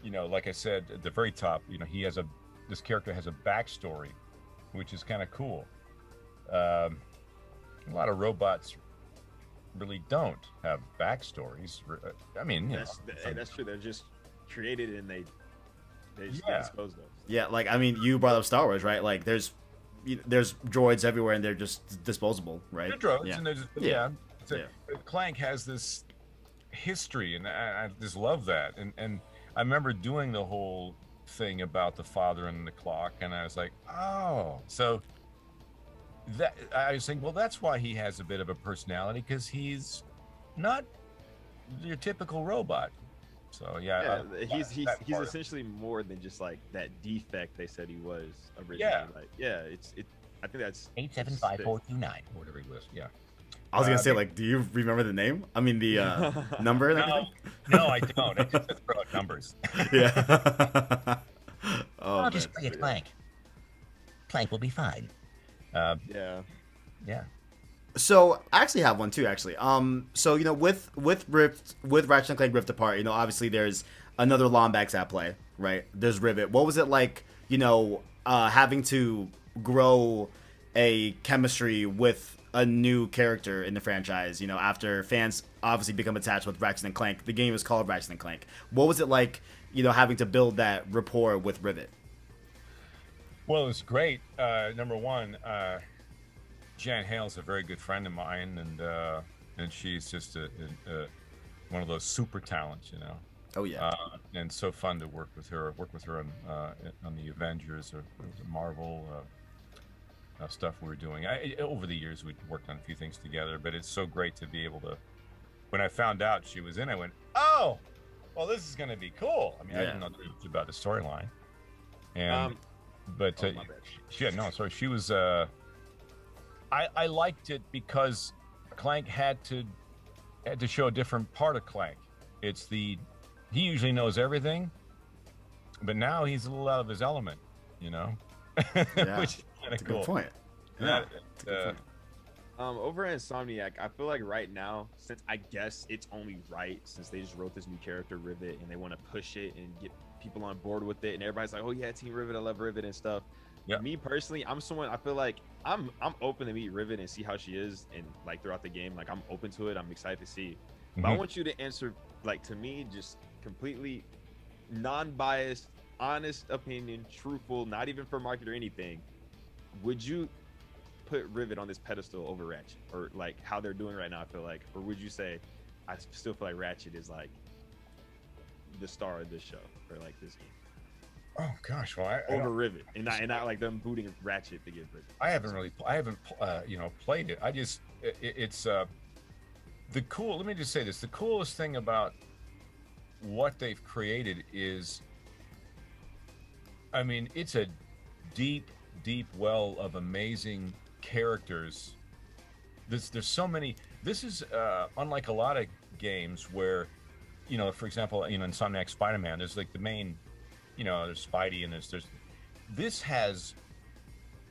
like I said at the very top, this character has a backstory, which is kind of cool. A lot of robots really don't have backstories. That's true. They're just created and they just get disposed of. Yeah, you brought up Star Wars, right? Like there's droids everywhere and they're just disposable, right? They're droids, yeah. and they're just Clank has this history, and I just love that. And I remember doing the whole thing about the father and the clock, and I was like, oh, so that I was thinking, well, that's why he has a bit of a personality, because he's not your typical robot. So he's essentially more than just that defect they said he was originally. I think that's 875429 or whatever he was. Yeah. I was gonna say, do you remember the name? I mean, the number and everything? No, I don't. I just throw out numbers. Yeah. I'll just bring it Clank. Clank will be fine. Yeah. So I actually have one too. Actually, so with Ratchet and Clank Rift Apart, obviously there's another Lombax at play, right? There's Rivet. What was it like, having to grow a chemistry with a new character in the franchise? After fans obviously become attached with Ratchet and Clank, the game is called Ratchet and Clank. What was it like, having to build that rapport with Rivet? Well, it was great. Number one, Jan Hale's a very good friend of mine, and she's just one of those super talents, you know. Oh yeah. And so fun to work with her. Work with her on the Avengers or Marvel stuff we were doing. Over the years, we'd worked on a few things together, but it's so great to be able to. When I found out she was in, I went, "Oh, well, this is going to be cool." I mean, I didn't know too much about the storyline, and but she was. I liked it because Clank had to show a different part of Clank. He usually knows everything, but now he's a little out of his element, you know. Yeah, which is kind of cool. Good point. Yeah. Over at Insomniac, I feel like right now, since I guess it's only right, since they just wrote this new character Rivet and they want to push it and get people on board with it, and everybody's like, "Oh yeah, Team Rivet, I love Rivet and stuff." Yeah. Me personally, I'm someone I feel like I'm open to meet Rivet and see how she is and like throughout the game. Like I'm open to it. I'm excited to see. But I want you to answer like to me, just completely non-biased, honest opinion, truthful, not even for market or anything. Would you put Rivet on this pedestal over Ratchet, or like how they're doing right now? I feel like, or would you say I still feel like Ratchet is like the star of this show or like this game? Oh gosh, well, over Rivet, and not like them booting Ratchet to get Rivet. I haven't played it. It's the cool. Let me just say this: the coolest thing about what they've created is, I mean, it's a deep well of amazing characters. There's so many. This is unlike a lot of games where, you know, for example, you know, Insomniac Spider-Man, there's like the main, you know, there's Spidey and there's this has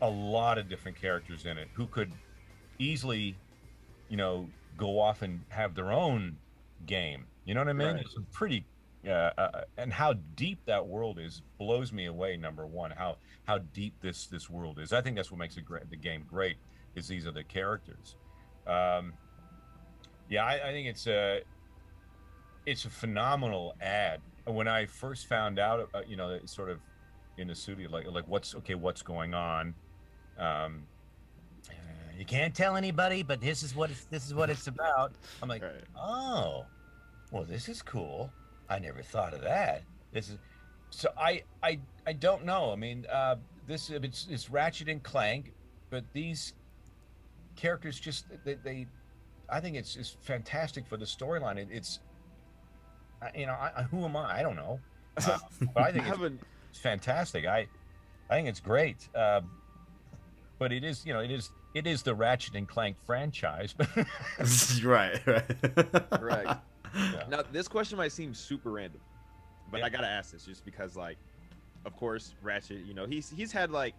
a lot of different characters in it who could easily, you know, go off and have their own game. You know what I mean? Right. It's a pretty and how deep that world is blows me away. Number one, how deep this world is. I think that's what makes the game great. Is these are the characters. Yeah, I think it's a phenomenal ad. When I first found out, you know, sort of in the studio, like what's going on. You can't tell anybody, but this is what it's about. I'm like, Right. Oh, well, this is cool. I never thought of that. This is So I don't know. I mean, it's Ratchet and Clank, but these characters just they I think it's fantastic for the storyline. It's you know, who am I? I don't know, but I think it's fantastic. I think it's great. But it is, you know, it is the Ratchet and Clank franchise. right. Right. Yeah. Now, this question might seem super random, but I gotta ask this just because, like, of course, Ratchet, you know, he's had, like,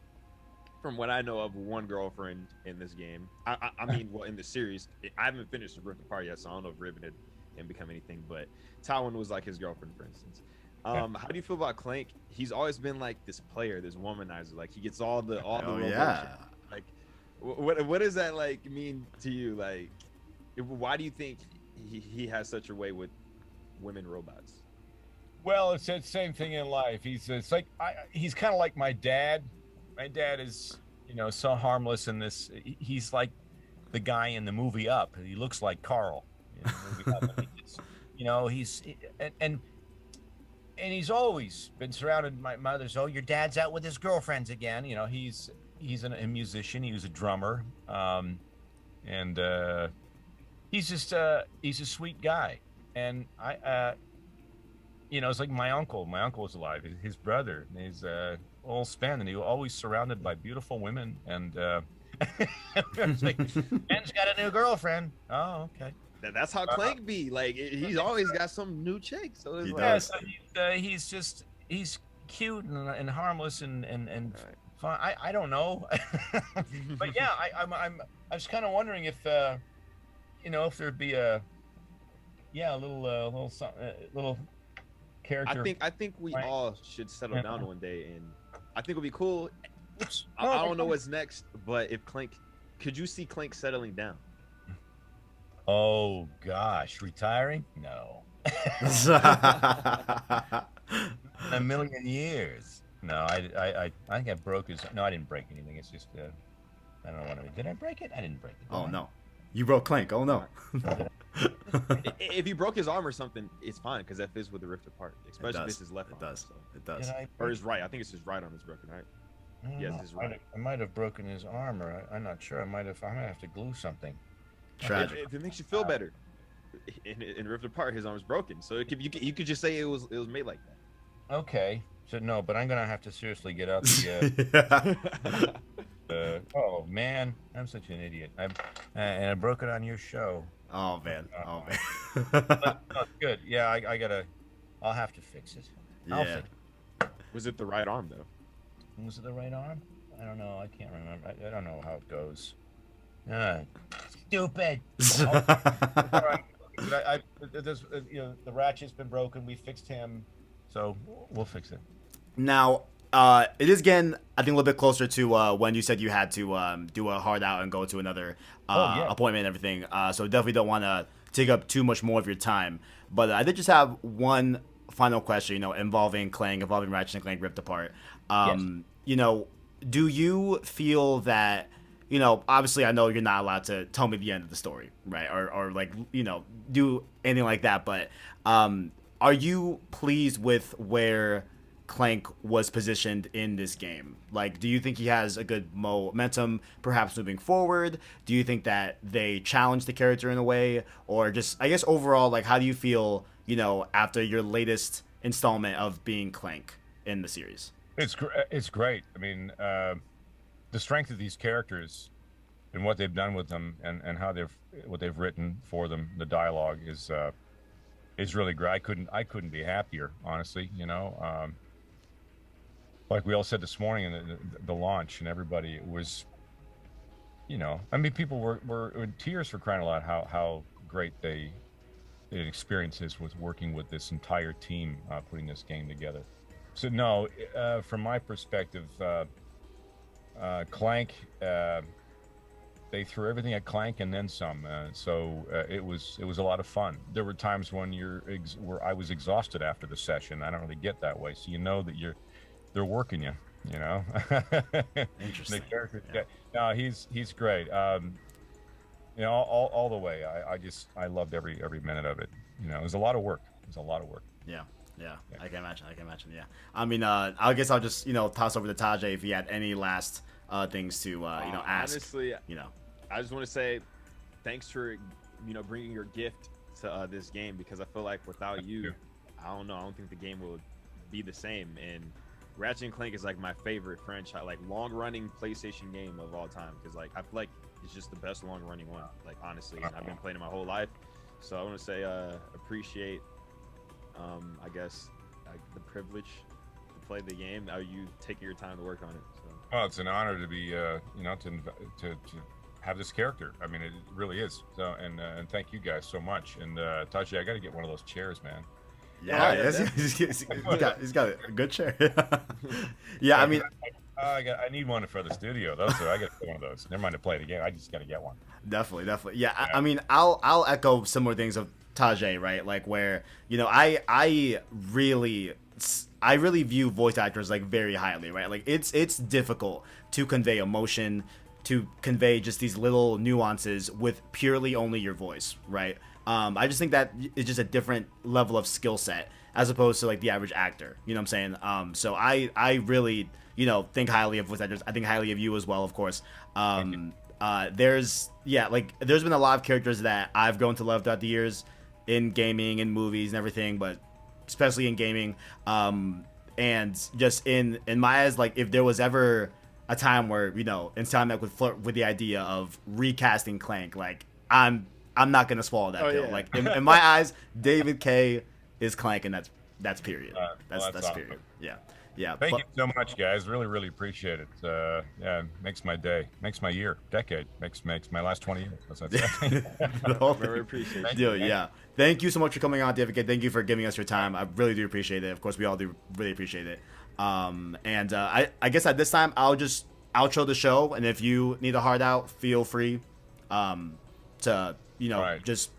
from what I know of, one girlfriend in this game. I mean, well, in the series, I haven't finished the Rift Apart yet, so I don't know if Riven had become anything, but Tywin was like his girlfriend, for instance. How do you feel about Clank? He's always been like this player, this womanizer. Like, he gets all the yeah. Like, what does that like mean to you? Like, why do you think he has such a way with women robots? Well, it's the same thing in life. He's kind of like my dad. My dad is, you know, so harmless in this. He's like the guy in the movie Up. He looks like Carl. In the movie Up. You know, and he's always been surrounded. My mother's, oh, your dad's out with his girlfriends again. You know, he's a musician. He was a drummer, and he's just he's a sweet guy. And I you know, it's like my uncle. My uncle was alive. His brother. He's old Spen, and he was always surrounded by beautiful women. And it's like, Ben's got a new girlfriend. Oh, okay. That's how Clank be. Like, he's always got some new chick. So it's he's cute and harmless and fun. I don't know, but yeah, I was kind of wondering if you know, if there'd be a little character. I think we all should settle down one day, and I think it'll be cool. Oops. I don't know what's next, but if Clank, could you see Clank settling down? Oh gosh, retiring? No. A million years. No, I think I broke his. No, I didn't break anything. It's just I don't know what I did. I break it? I didn't break it. Oh no, you broke Clank. Oh no. If he broke his arm or something, it's fine because that fits with the rift apart, especially if it's his left arm. It does. So. It does. Or his right. I think it's his right arm that's broken, right? Yes, his right. I might have broken his arm, or I'm not sure. I might have to glue something. Tragic. If it makes you feel better, in rift apart, his arm's broken. So it could, you could just say it was made like that. Okay. So no, but I'm gonna have to seriously get out the. Oh man, I'm such an idiot. And I broke it on your show. Oh man. Oh man. Oh, good. Yeah, I'll have to fix it. I'll Yeah. fix it. Was it the right arm though? Was it the right arm? I don't know. I can't remember. I don't know how it goes. Stupid. All right. The Ratchet's been broken. We fixed him, so we'll fix it. Now, it is getting, I think, a little bit closer to when you said you had to do a hard out and go to another appointment and everything. So definitely don't want to take up too much more of your time. But I did just have one final question, involving Ratchet and Clank Ripped Apart. Yes. Do you feel that, obviously I know you're not allowed to tell me the end of the story, right? Or like, do anything like that. But are you pleased with where Clank was positioned in this game? Like, do you think he has a good momentum perhaps moving forward? Do you think that they challenged the character in a way? Or just, I guess, overall, like, how do you feel, after your latest installment of being Clank in the series? It's great. I mean, the strength of these characters and what they've done with them, and how what they've written for them, the dialogue is really great. I couldn't be happier, honestly. Like we all said this morning in the launch, and everybody was, I mean, people were in tears, for crying out loud, how great the experience is with working with this entire team putting this game together. So no, from my perspective, Clank, they threw everything at Clank and then some. So it was a lot of fun. There were times when where I was exhausted after the session. I don't really get that way, so that they're working you. Interesting. The character, Yeah. No, he's great. All the way. I loved every minute of it. It was a lot of work. Yeah, I can imagine. Yeah, I mean, I guess I'll just toss over to Tajay if he had any last things to ask. Honestly, I just want to say thanks for bringing your gift to this game, because I feel like without you, I don't think the game will be the same. And Ratchet and Clank is like my favorite franchise, like long-running PlayStation game of all time, because like I feel like it's just the best long-running one. Like honestly, and I've been playing it my whole life, so I want to say appreciate. I guess the privilege to play the game. Are you taking your time to work on it? So. Well, it's an honor to be, to have this character. I mean, it really is. So, and thank you guys so much. And Tashi, I got to get one of those chairs, man. Yeah, he's got a good chair. Yeah, I mean, I need one for the studio. I got to get one of those. Never mind to play the game. I just got to get one. Definitely. Yeah, I mean, I'll echo similar things of Tajay, right? Like where I really view voice actors like very highly, right? Like it's difficult to convey emotion, to convey just these little nuances with purely only your voice, right? I just think that it's just a different level of skill set as opposed to like the average actor. You know what I'm saying? So I really think highly of voice actors. I think highly of you as well, of course. There's been a lot of characters that I've grown to love throughout the years in gaming and movies and everything, but especially in gaming, and just in my eyes, like if there was ever a time where Insomniac would flirt with the idea of recasting Clank, like I'm not gonna swallow that pill. Yeah. Like in my eyes, David Kaye is Clank, and that's period. That's awesome. period. Yeah. Thank you so much, guys. Really appreciate it. Yeah, it makes my day, makes my year, decade, makes my last 20 years. That's Very appreciate it. Dude, yeah. Thank you so much for coming on, David Kaye. Thank you for giving us your time. I really do appreciate it. Of course, we all do really appreciate it. I guess at this time, I'll just outro the show, and if you need a hard out, feel free to just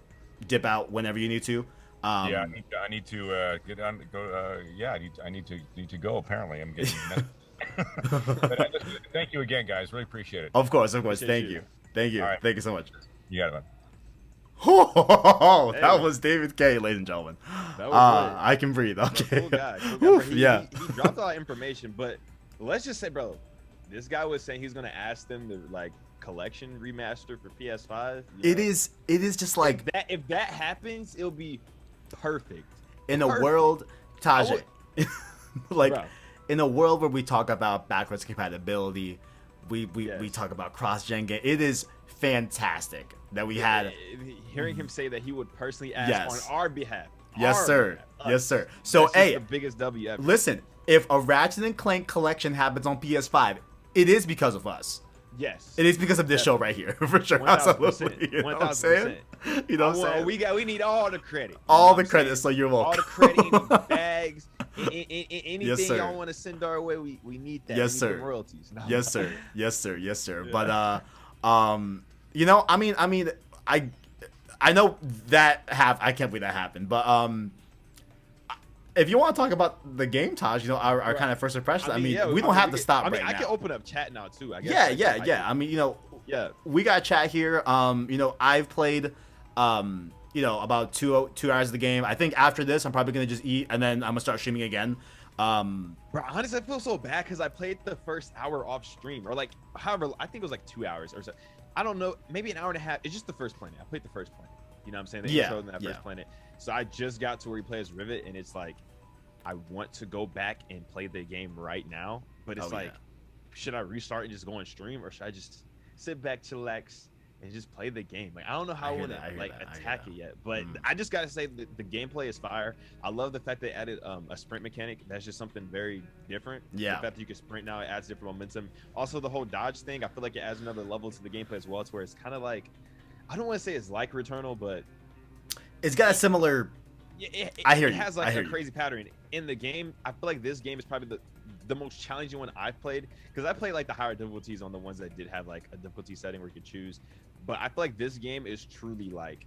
dip out whenever you need to. Yeah, I need to get on. Go. Yeah, I need to go. Apparently, I'm getting. But thank you again, guys. Really appreciate it. Of course. Appreciate Thank you. you. Thank you. All right. Thank you so much. You got it, man. Oh, Hey, that man. was David Kaye, ladies and gentlemen. That was lit. I can breathe. Bro, Okay. cool guy. Cool guy. Whew, Bro, yeah. He dropped a lot of information, but let's just say, bro, this guy was saying he's gonna ask them to like collection remaster for PS5. It is just like If that happens, it'll be perfect. in a Perfect. world, Tajay, like Bro. in a world where we talk about backwards compatibility, we Yes. talk about cross-gen game. It is fantastic that we had. Hearing him say that he would personally ask Yes. on our behalf. Yes, Our sir. behalf, Yes, us. sir. So, That's just hey, the biggest W ever. listen, if a Ratchet and Clank collection happens on PS5, it is because of us. Yes. It is because of this show right here, for sure. 1000%. Absolutely. You know what I'm saying? You know what I'm saying? We need all the credit. You All know the what I'm credit, saying? so you're All welcome. the credit, any bags, anything sir. y'all want to send our way, we need that. Yes, we need sir. the royalties. No, Yes, sir. Yes, sir. Yes, sir. Yeah. But you know, I mean, I know that I can't believe that happened. But if you want to talk about the game, Taj, you know, our Right. kind of first impressions. I mean, yeah, we don't have to stop I mean, right I now. can open up chat now too. I guess. Yeah. I mean, you know, Yeah. we got chat here. You know, I've played, you know, about 2 hours of the game. I think after this, I'm probably gonna just eat and then I'm gonna start streaming again. Bro, honestly, I feel so bad because I played the first hour off stream, or like, however, I think it was like 2 hours or so. I don't know, maybe an hour and a half. It's just the first planet. I played the first planet. You know what I'm saying? The Yeah, intro in that yeah. first planet. So I just got to where he plays Rivet, and it's like, I want to go back and play the game right now, but it's Oh, like, yeah. should I restart and just go on stream, or should I just sit back, chillax, and just play the game? Like, I don't know how I hear want that, I to hear like that, I hear attack that. it yet, but I just gotta say the gameplay is fire. I love the fact they added a sprint mechanic. That's just something very different. Yeah. The fact that you can sprint now, it adds different momentum. Also, the whole dodge thing, I feel like it adds another level to the gameplay as well. It's where it's kind of like, I don't want to say it's like Returnal, but It's got a similar. I hear it you. has I like hear a you. crazy pattern in the game. I feel like this game is probably the most challenging one I've played, because I played like the higher difficulties on the ones that did have like a difficulty setting where you could choose. But I feel like this game is truly like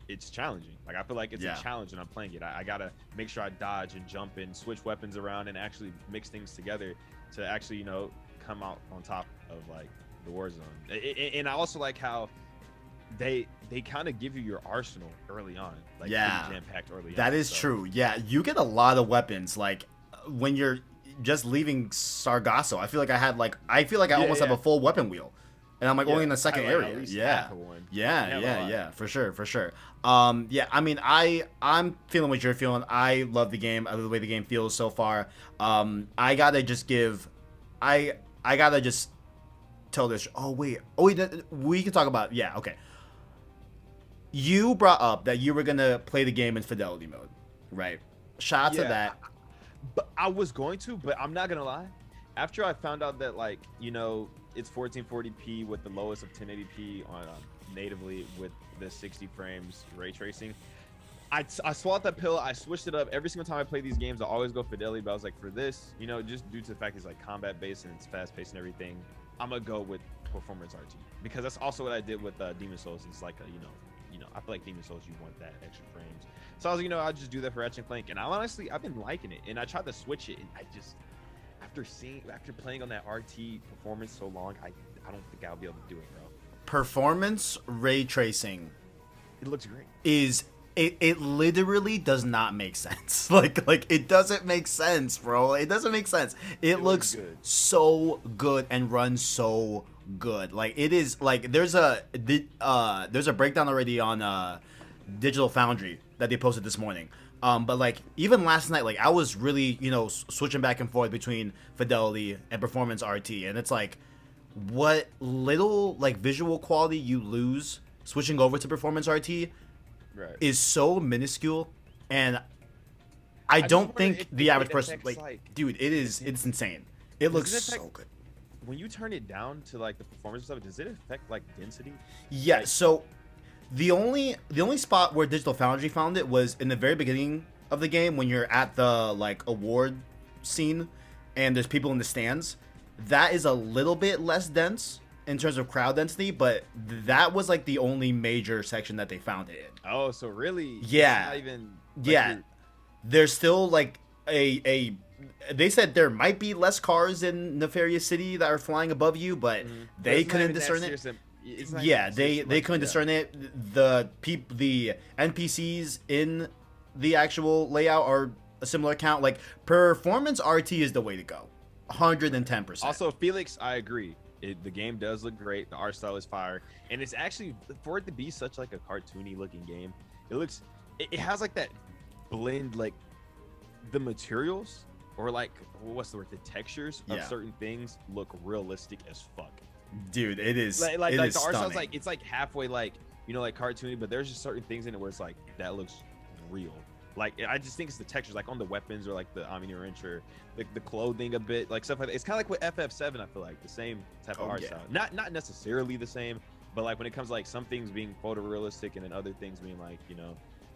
it's challenging. Like, I feel like it's Yeah. a challenge when I'm playing it. I gotta make sure I dodge and jump and switch weapons around and actually mix things together to actually, you know, come out on top of like the war zone. And I also like how they kind of give you your arsenal early on, like Yeah. jam packed early on. That is so- true. Yeah, you get a lot of weapons. Like when you're just leaving Sargasso, I feel like I almost have yeah. a full weapon wheel, and I'm like only in the second I like at area. least Yeah. half of one. Yeah, Hell of a yeah, lot. yeah, for sure. Yeah, I mean, I'm feeling what you're feeling. I love the game. I love the way the game feels so far. I gotta just tell this. Oh wait, we can talk about. Yeah, okay. You brought up that you were gonna play the game in fidelity mode, right? Shout out to Yeah. that. But I was going to, but I'm not gonna lie. After I found out that, like, you know, it's 1440p with the lowest of 1080p on natively with the 60 frames ray tracing, I swallowed that pill. I switched it up every single time I play these games. I always go fidelity, but I was like, for this, you know, just due to the fact it's like combat based and it's fast paced and everything, I'm gonna go with performance RT, because that's also what I did with Demon Souls. It's like I feel like Demon Souls, you want that extra frames. So I was like, I'll just do that for Ratchet Clank, and I've been liking it. And I tried to switch it, and I just, after playing on that RT performance so long, I don't think I'll be able to do it, bro. Performance ray tracing It looks great. it literally does not make sense. Like it doesn't make sense, bro. It doesn't make sense. It looks good. so good and runs so good. Like it is like there's a breakdown already on Digital Foundry that they posted this morning. But like even last night, like I was really, switching back and forth between fidelity and performance RT, and it's like what little like visual quality you lose switching over to performance RT Right. is so minuscule, and I just don't wonder think if the it average person affects, like, like- dude, it's insane. It looks it affect- so good. When you turn it down to like the performance stuff, does it affect like density? Yeah, Like- so the only spot where Digital Foundry found it was in the very beginning of the game when you're at the like award scene and there's people in the stands. That is a little bit less dense in terms of crowd density, but that was like the only major section that they found it in. Oh, so really? Yeah. It's not even. Like, Yeah. you're- There's still like a they said there might be less cars in Nefarious City that are flying above you, but they couldn't discern it. Yeah, they couldn't discern it. The NPCs in the actual layout are a similar count. Like, performance RT is the way to go, 110%. Also, Felix, I agree. The game does look great. The art style is fire, and it's actually, for it to be such like a cartoony looking game, it has like that blend, like the materials, or like, what's the word, the textures of certain things look realistic as fuck. Dude, it is like it the is art stunning. style's like, it's like halfway, like, you know, like cartoony, but there's just certain things in it where it's like, that looks real. Like, I just think it's the textures, like on the weapons, or like the Omni wrench, or the clothing a bit, like stuff like that. It's kind of like with FF7, I feel like the same type of art style. Not necessarily the same, but like when it comes to like some things being photorealistic and then other things being like, you know,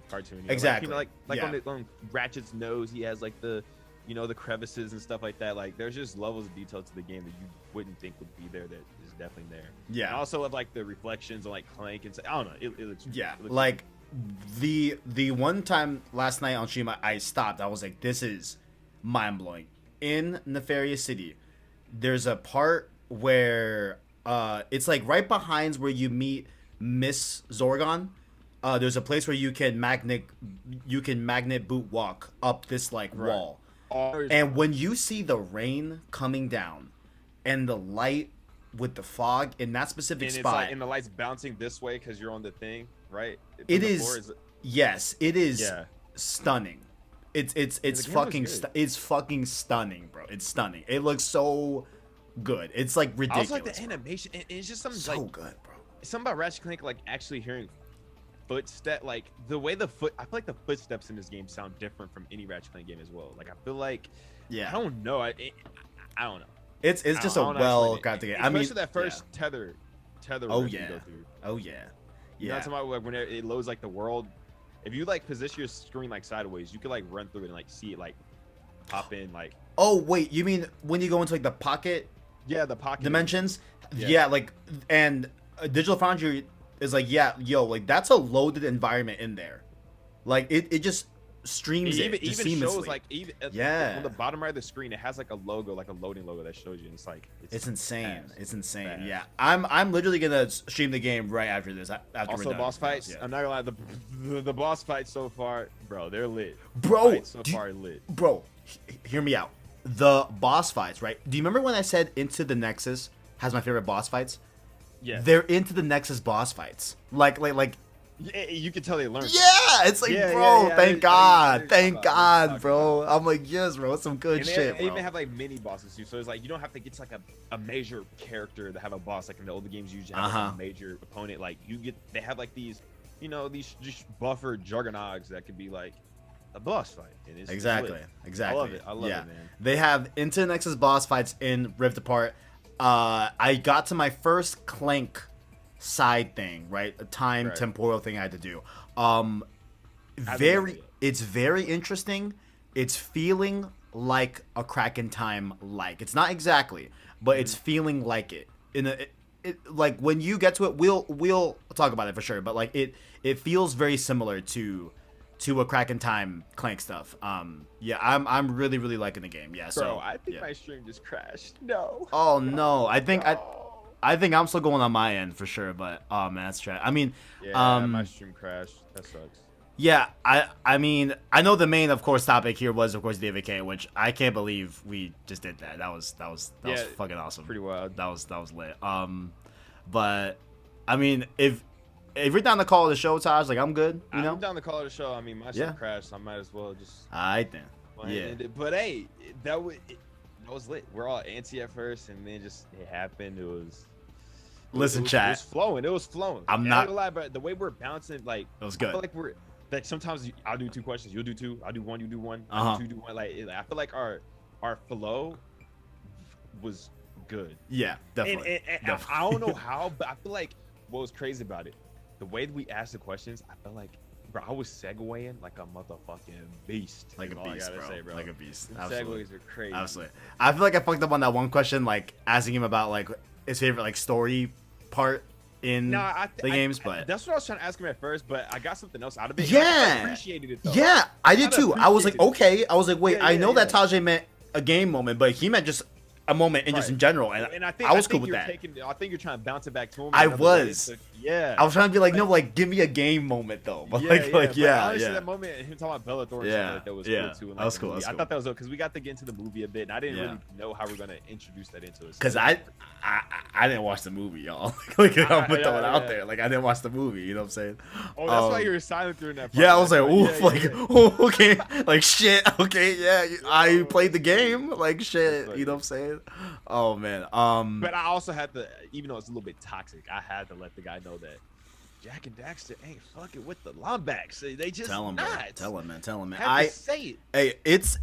cartoony. Exactly. Like, you know, like on Ratchet's nose, he has like the, you know, the crevices and stuff like that. Like, there's just levels of detail to the game that you wouldn't think would be there that is definitely there. Yeah. And also of like the reflections on like Clank and I don't know. It looks it looks like the one time last night on stream I stopped. I was like, this is mind blowing. In Nefarious City, there's a part where it's like right behind where you meet Miss Zorgon. There's a place where you can magnet boot walk up this like wall. And when you see the rain coming down and the light with the fog in that specific spot, like, and the light's bouncing this way because you're on the thing, right? It is stunning. It's fucking it's fucking stunning, bro. It's stunning. It looks so good. It's like ridiculous. I also like the animation. It's just something so like good, bro. Something about Ratchet Clank, like actually hearing footstep, like the way I feel like the footsteps in this game sound different from any Ratchet Clank game as well. Like I feel like, I don't know. I don't know. It's just a well crafted game. I mean, especially that first tether. Oh you yeah. go through. Oh yeah. You know what I'm talking about, when it loads like the world. If you like position your screen like sideways, you could like run through it and like see it like pop in like. Oh wait, you mean when you go into like the pocket? Yeah, the pocket dimensions. Yeah, like, and Digital Foundry is like, like that's a loaded environment in there. Like it just streams it even seamlessly. Shows like on the bottom right of the screen, it has like a logo, like a loading logo that shows you, and it's like it's insane. It's insane. Fast. Yeah, I'm literally gonna stream the game right after this. After also we're done. boss fights. I'm not gonna lie, the boss fights so far, bro, they're lit. Bro, so far lit. Bro, hear me out. The boss fights, right? Do you remember when I said Into the Nexus has my favorite boss fights? Yeah, they're Into the Nexus boss fights. Like. Yeah, you can tell they learned. Yeah, it's like, bro, thank God, bro. I'm like, yes, bro, it's some good shit, They bro. even have like mini bosses too, so it's like you don't have to get to like a major character to have a boss. Like in the older games, you usually have like, a major opponent. Like they have like these, you know, these just buffer juggernauts that could be like a boss fight. And it's Exactly. I love it, man. They have Into the Nexus boss fights in Rift Apart. I got to my first Clank side thing, right? A temporal thing I had to do. It's very interesting. It's feeling like a Kraken time, like it's not exactly, but it's feeling like it. Like when you get to it, we'll talk about it for sure. But like it feels very similar to a Kraken time Clank stuff. I'm really liking the game. Yeah. Bro, I think my stream just crashed. No. Oh no, I think I'm still going on my end for sure, but oh man, that's trash. I mean, my stream crashed. That sucks. Yeah, I mean, I know the main, of course, topic here was, of course, David Kaye, which I can't believe we just did that. That was fucking awesome. Pretty wild. That was lit. But I mean, if you're down to call it a show, Taj, like I'm good. You know, I'm down to call it a show. I mean, my stream crashed, so I might as well just. Alright then. Yeah. But hey, that was lit. We're all anti at first, and then it happened. It was. Listen, chat. It was flowing. I'm not gonna lie, but the way we're bouncing, like, it was good. I feel like sometimes I'll do 2 questions, you'll do 2, I'll do 1, you do 1, I'll do 2, do 1. Like, I feel like our flow was good. Yeah, definitely. And I don't know how, but I feel like what was crazy about it, the way that we asked the questions, I felt like, bro, I was segueing like a motherfucking beast. Like a beast, bro. Like a beast. Absolutely. Segues are crazy. Absolutely. I feel like I fucked up on that one question, like asking him about like his favorite like story part in the games, but that's what I was trying to ask him at first, but I got something else out of it. Yeah, I appreciated it though. Yeah, I did too. I was like, okay. I was like, wait, I know that Tajay meant a game moment, but he meant just a moment in just in general, and I was cool with that. I think you're trying to bounce it back to him. I was. Yeah. I was trying to be like, no, like give me a game moment though. But honestly, that moment, him talking about Bellator, and stuff like that was cool too. That was cool. I thought that was cool because we got to get into the movie a bit, and I didn't really know how we're gonna introduce that into us. Because I didn't watch the movie, y'all. Like I'm throwing it out there. Like I didn't watch the movie. You know what I'm saying? Oh, that's why you were silent during that. Yeah, I was like, oof, okay, like shit. Okay, yeah, I played the game. Like shit. You know what I'm saying? Oh man. But I also had to, even though it's a little bit toxic, I had to let the guy know that Jack and Daxter ain't fucking with the Lombax. They just tell him, not. Tell him, man. I say it. Hey, it's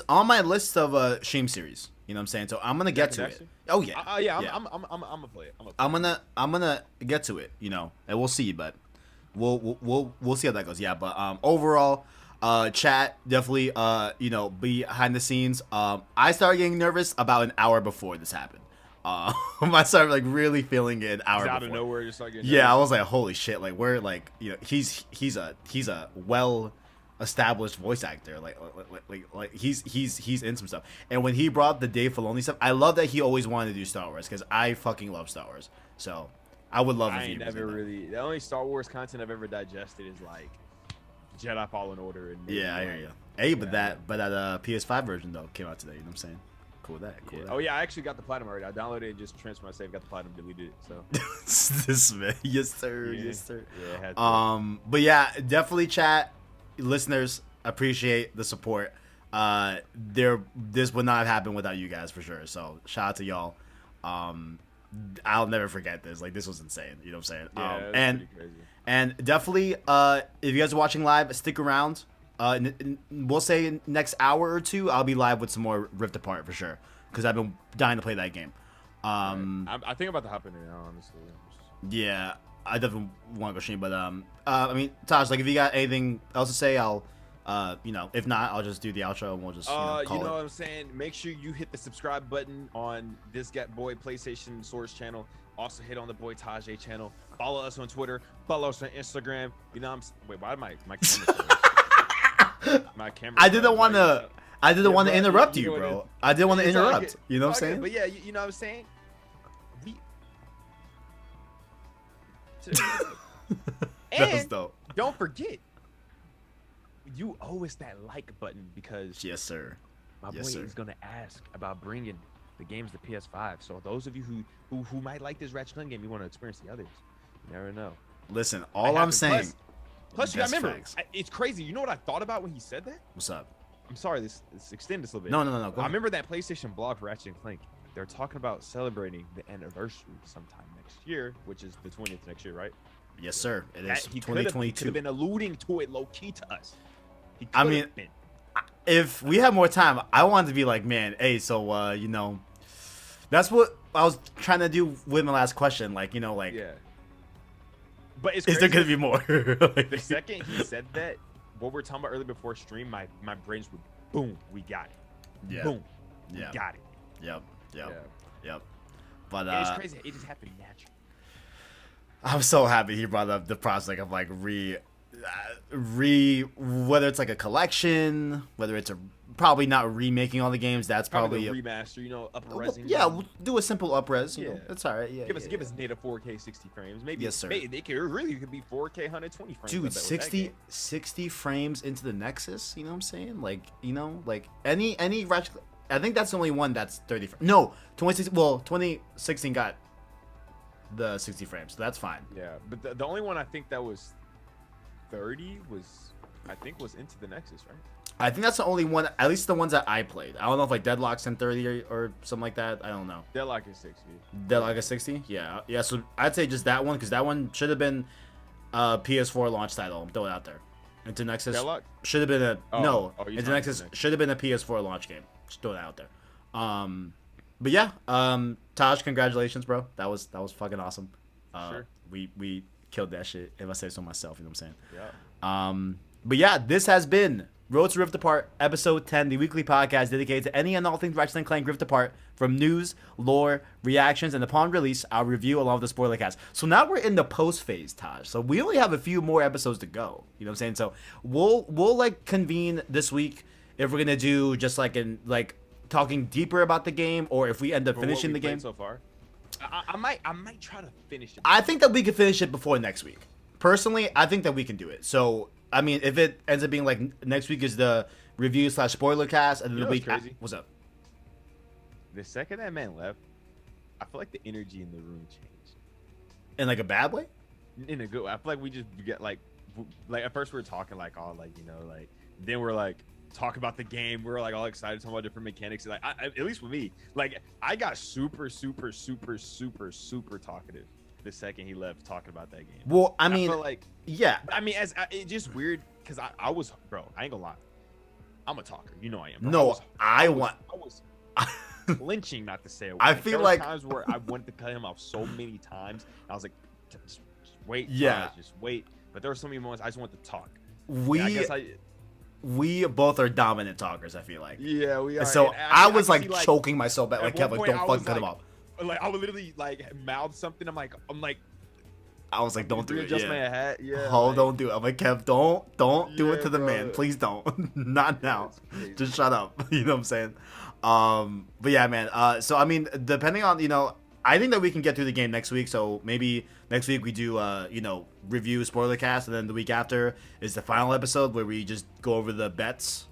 on my list of shame series. You know what I'm saying? So I'm gonna get to it. Oh yeah. I'm gonna play it. I'm gonna get to it. You know, and we'll see, but we'll see how that goes. Yeah, but overall, chat definitely behind the scenes. I started getting nervous about an hour before this happened. I started like really feeling it an hour out before. Of nowhere, just like I was like, holy shit! Like we're like, he's a well established voice actor. Like he's in some stuff. And when he brought the Dave Filoni stuff, I love that he always wanted to do Star Wars because I fucking love Star Wars. So I would love if he never really. The only Star Wars content I've ever digested is like Jedi Fallen Order. And I hear you. Hey, but that PS5 version though came out today. You know what I'm saying? Cool with that. Oh yeah, I actually got the platinum already. I downloaded it, just transferred my save, got the platinum, deleted it. So this man, yes sir. Yeah, I had to. But yeah, definitely chat, listeners, appreciate the support. This would not have happened without you guys for sure. So shout out to y'all. I'll never forget this. Like this was insane. You know what I'm saying? Yeah, pretty crazy. And definitely, if you guys are watching live, stick around. We'll say next hour or two, I'll be live with some more Rift Apart for sure, because I've been dying to play that game. I think I'm about to hop in there now, honestly. Yeah, I definitely want to go stream, but I mean, Taj, like if you got anything else to say, I'll, if not, I'll just do the outro and we'll just call it. What I'm saying? Make sure you hit the subscribe button on this Get Boy PlayStation Source channel. Also hit on the Boy Tajay channel. Follow us on Twitter. Follow us on Instagram. You know wait, why my camera? My camera. I didn't want to interrupt you, bro. I didn't want to interrupt. You know what I'm saying? But yeah, you know what I'm saying? That was dope. Don't forget, you owe us that like button because yes, sir. My boy is gonna ask about bringing the games to PS5. So those of you who might like this Ratchet Clank game, you want to experience the others. You never know. Listen, all I'm saying. Plus, you gotta remember, it's crazy. You know what I thought about when he said that? What's up? I'm sorry, let's extend this a little bit. No. I remember that PlayStation blog for Ratchet and Clank. They're talking about celebrating the anniversary sometime next year, which is the 20th next year, right? Yes, sir. It is 2022. He could have been alluding to it low key to us. I mean, if we had more time, I wanted to be like, man, hey, so that's what I was trying to do with my last question. Like, yeah. But is there gonna be more? The second he said that, what we were talking about earlier before stream, my brains would boom, we got it. Yeah. Boom, we got it. Yep. But it's crazy. It just happened naturally. I'm so happy he brought up the prospect of like whether it's like a collection, whether it's probably not remaking all the games. That's probably a remaster. Up-resing. Yeah, we'll do a simple up-res. You know, that's all right. Yeah, give us native 4K 60 frames. Maybe. Yes, sir. Maybe they could be 4K 120 frames. Dude, 60 frames into the Nexus. You know what I'm saying? Like any Ratchet. I think that's the only one that's 30. No, 2016. Well, 2016 got the 60 frames, so that's fine. Yeah, but the only one I think that was 30 was Into the Nexus, right? I think that's the only one, at least the ones that I played. I don't know if like Deadlock's in 30 or something like that. I don't know. Deadlock is 60. Deadlock is 60? Yeah. So I'd say just that one, because that one should have been a PS4 launch title. I'm throwing it out there. Into Nexus should have been Into Nexus should have been a PS4 launch game. Just throw it out there. But yeah, Taj, congratulations, bro. That was fucking awesome. Sure. We killed that shit, if I say so myself. You know what I'm saying? Yeah. But yeah, this has been Road to Rift Apart, episode 10, the weekly podcast dedicated to any and all things Ratchet & Clank Rift Apart, from news, lore, reactions, and upon release, our review along with the spoiler cast. So now we're in the post phase, Taj. So we only have a few more episodes to go. You know what I'm saying? So we'll like convene this week if we're gonna do just like talking deeper about the game, or if we end up For what finishing we the game. played so far. I might try to finish it. I think that we could finish it before next week. Personally, I think that we can do it. So, I mean, if it ends up being like next week is the review / spoiler cast, and then You the know week. what's crazy? What's up? The second that man left, I feel like the energy in the room changed. In like a bad way? In a good way. I feel like we just get like at first we were talking like all like like then we're like talk about the game. We're like all excited talking about different mechanics. Like at least with me, like I got super talkative the second he left talking about that game. Well, I mean, feel like yeah. I mean, it's just weird because I was, bro. I ain't gonna lie. I'm a talker. You know I am. Bro. No, I was clinching not to say a word. I feel there like were times where I wanted to cut him off so many times. I was like, just wait. Yeah. Just wait. But there were so many moments I just wanted to talk. We both are dominant talkers. I feel like. Yeah, we are. So And I was can like see, choking myself back, like at one Kev, like point, don't I fucking was cut him like- off. Like I would literally like mouth something. I'm like, I was like, don't do it. readjust Yeah. my hat. Yeah. Oh, like, don't do it. I'm like, Kev, don't do it Yeah, to the bro. man. Please don't. Not now. It's crazy. Just shut up. You know what I'm saying? But yeah, man. So I mean, depending on, I think that we can get through the game next week. So maybe next week we do review spoiler cast, and then the week after is the final episode where we just go over the bets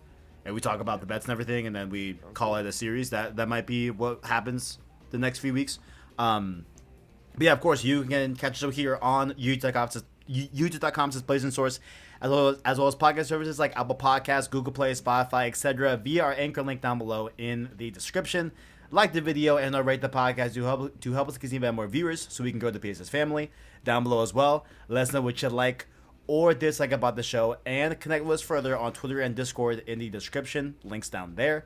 and we talk about the bets and everything, and then we call it a series. That might be what happens the next few weeks. But yeah, of course, you can catch us here on YouTube.com/Blazing Source, as well as podcast services like Apple Podcasts, Google Play, Spotify, etc. via our anchor link down below in the description. Like the video and rate the podcast to help us continue to have more viewers so we can grow the PSS family. Down below as well, let us know what you like or dislike about the show, and connect with us further on Twitter and Discord in the description. Links down there.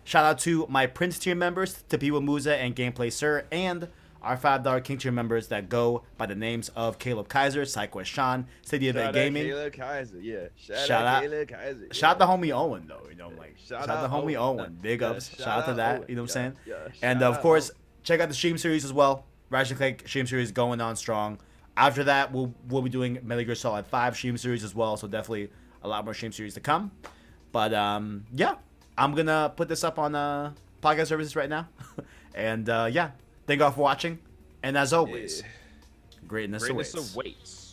Shout out to my Prince tier members, Tapiwa Musa and Gameplay Sir, and our $5 King tier members that go by the names of Caleb Kaiser, Psycho Sean, City of Shout Ed out Gaming. Caleb Kaiser, yeah. Shout out- Caleb Kaiser. Shout out to homie Owen though, shout out Shout to out homie Owen. Owen. Big Yeah, ups. shout Shout out to out that. Owen. You know what I'm saying? Yeah, And shout of out course, Owen. check out the stream series as well. Ratchet Clank stream series going on strong. After that, we'll be doing Metal Gear Solid 5 stream series as well. So definitely a lot more stream series to come. But yeah, I'm gonna put this up on podcast services right now. And yeah, thank you all for watching. And as always, greatness awaits. Awaits.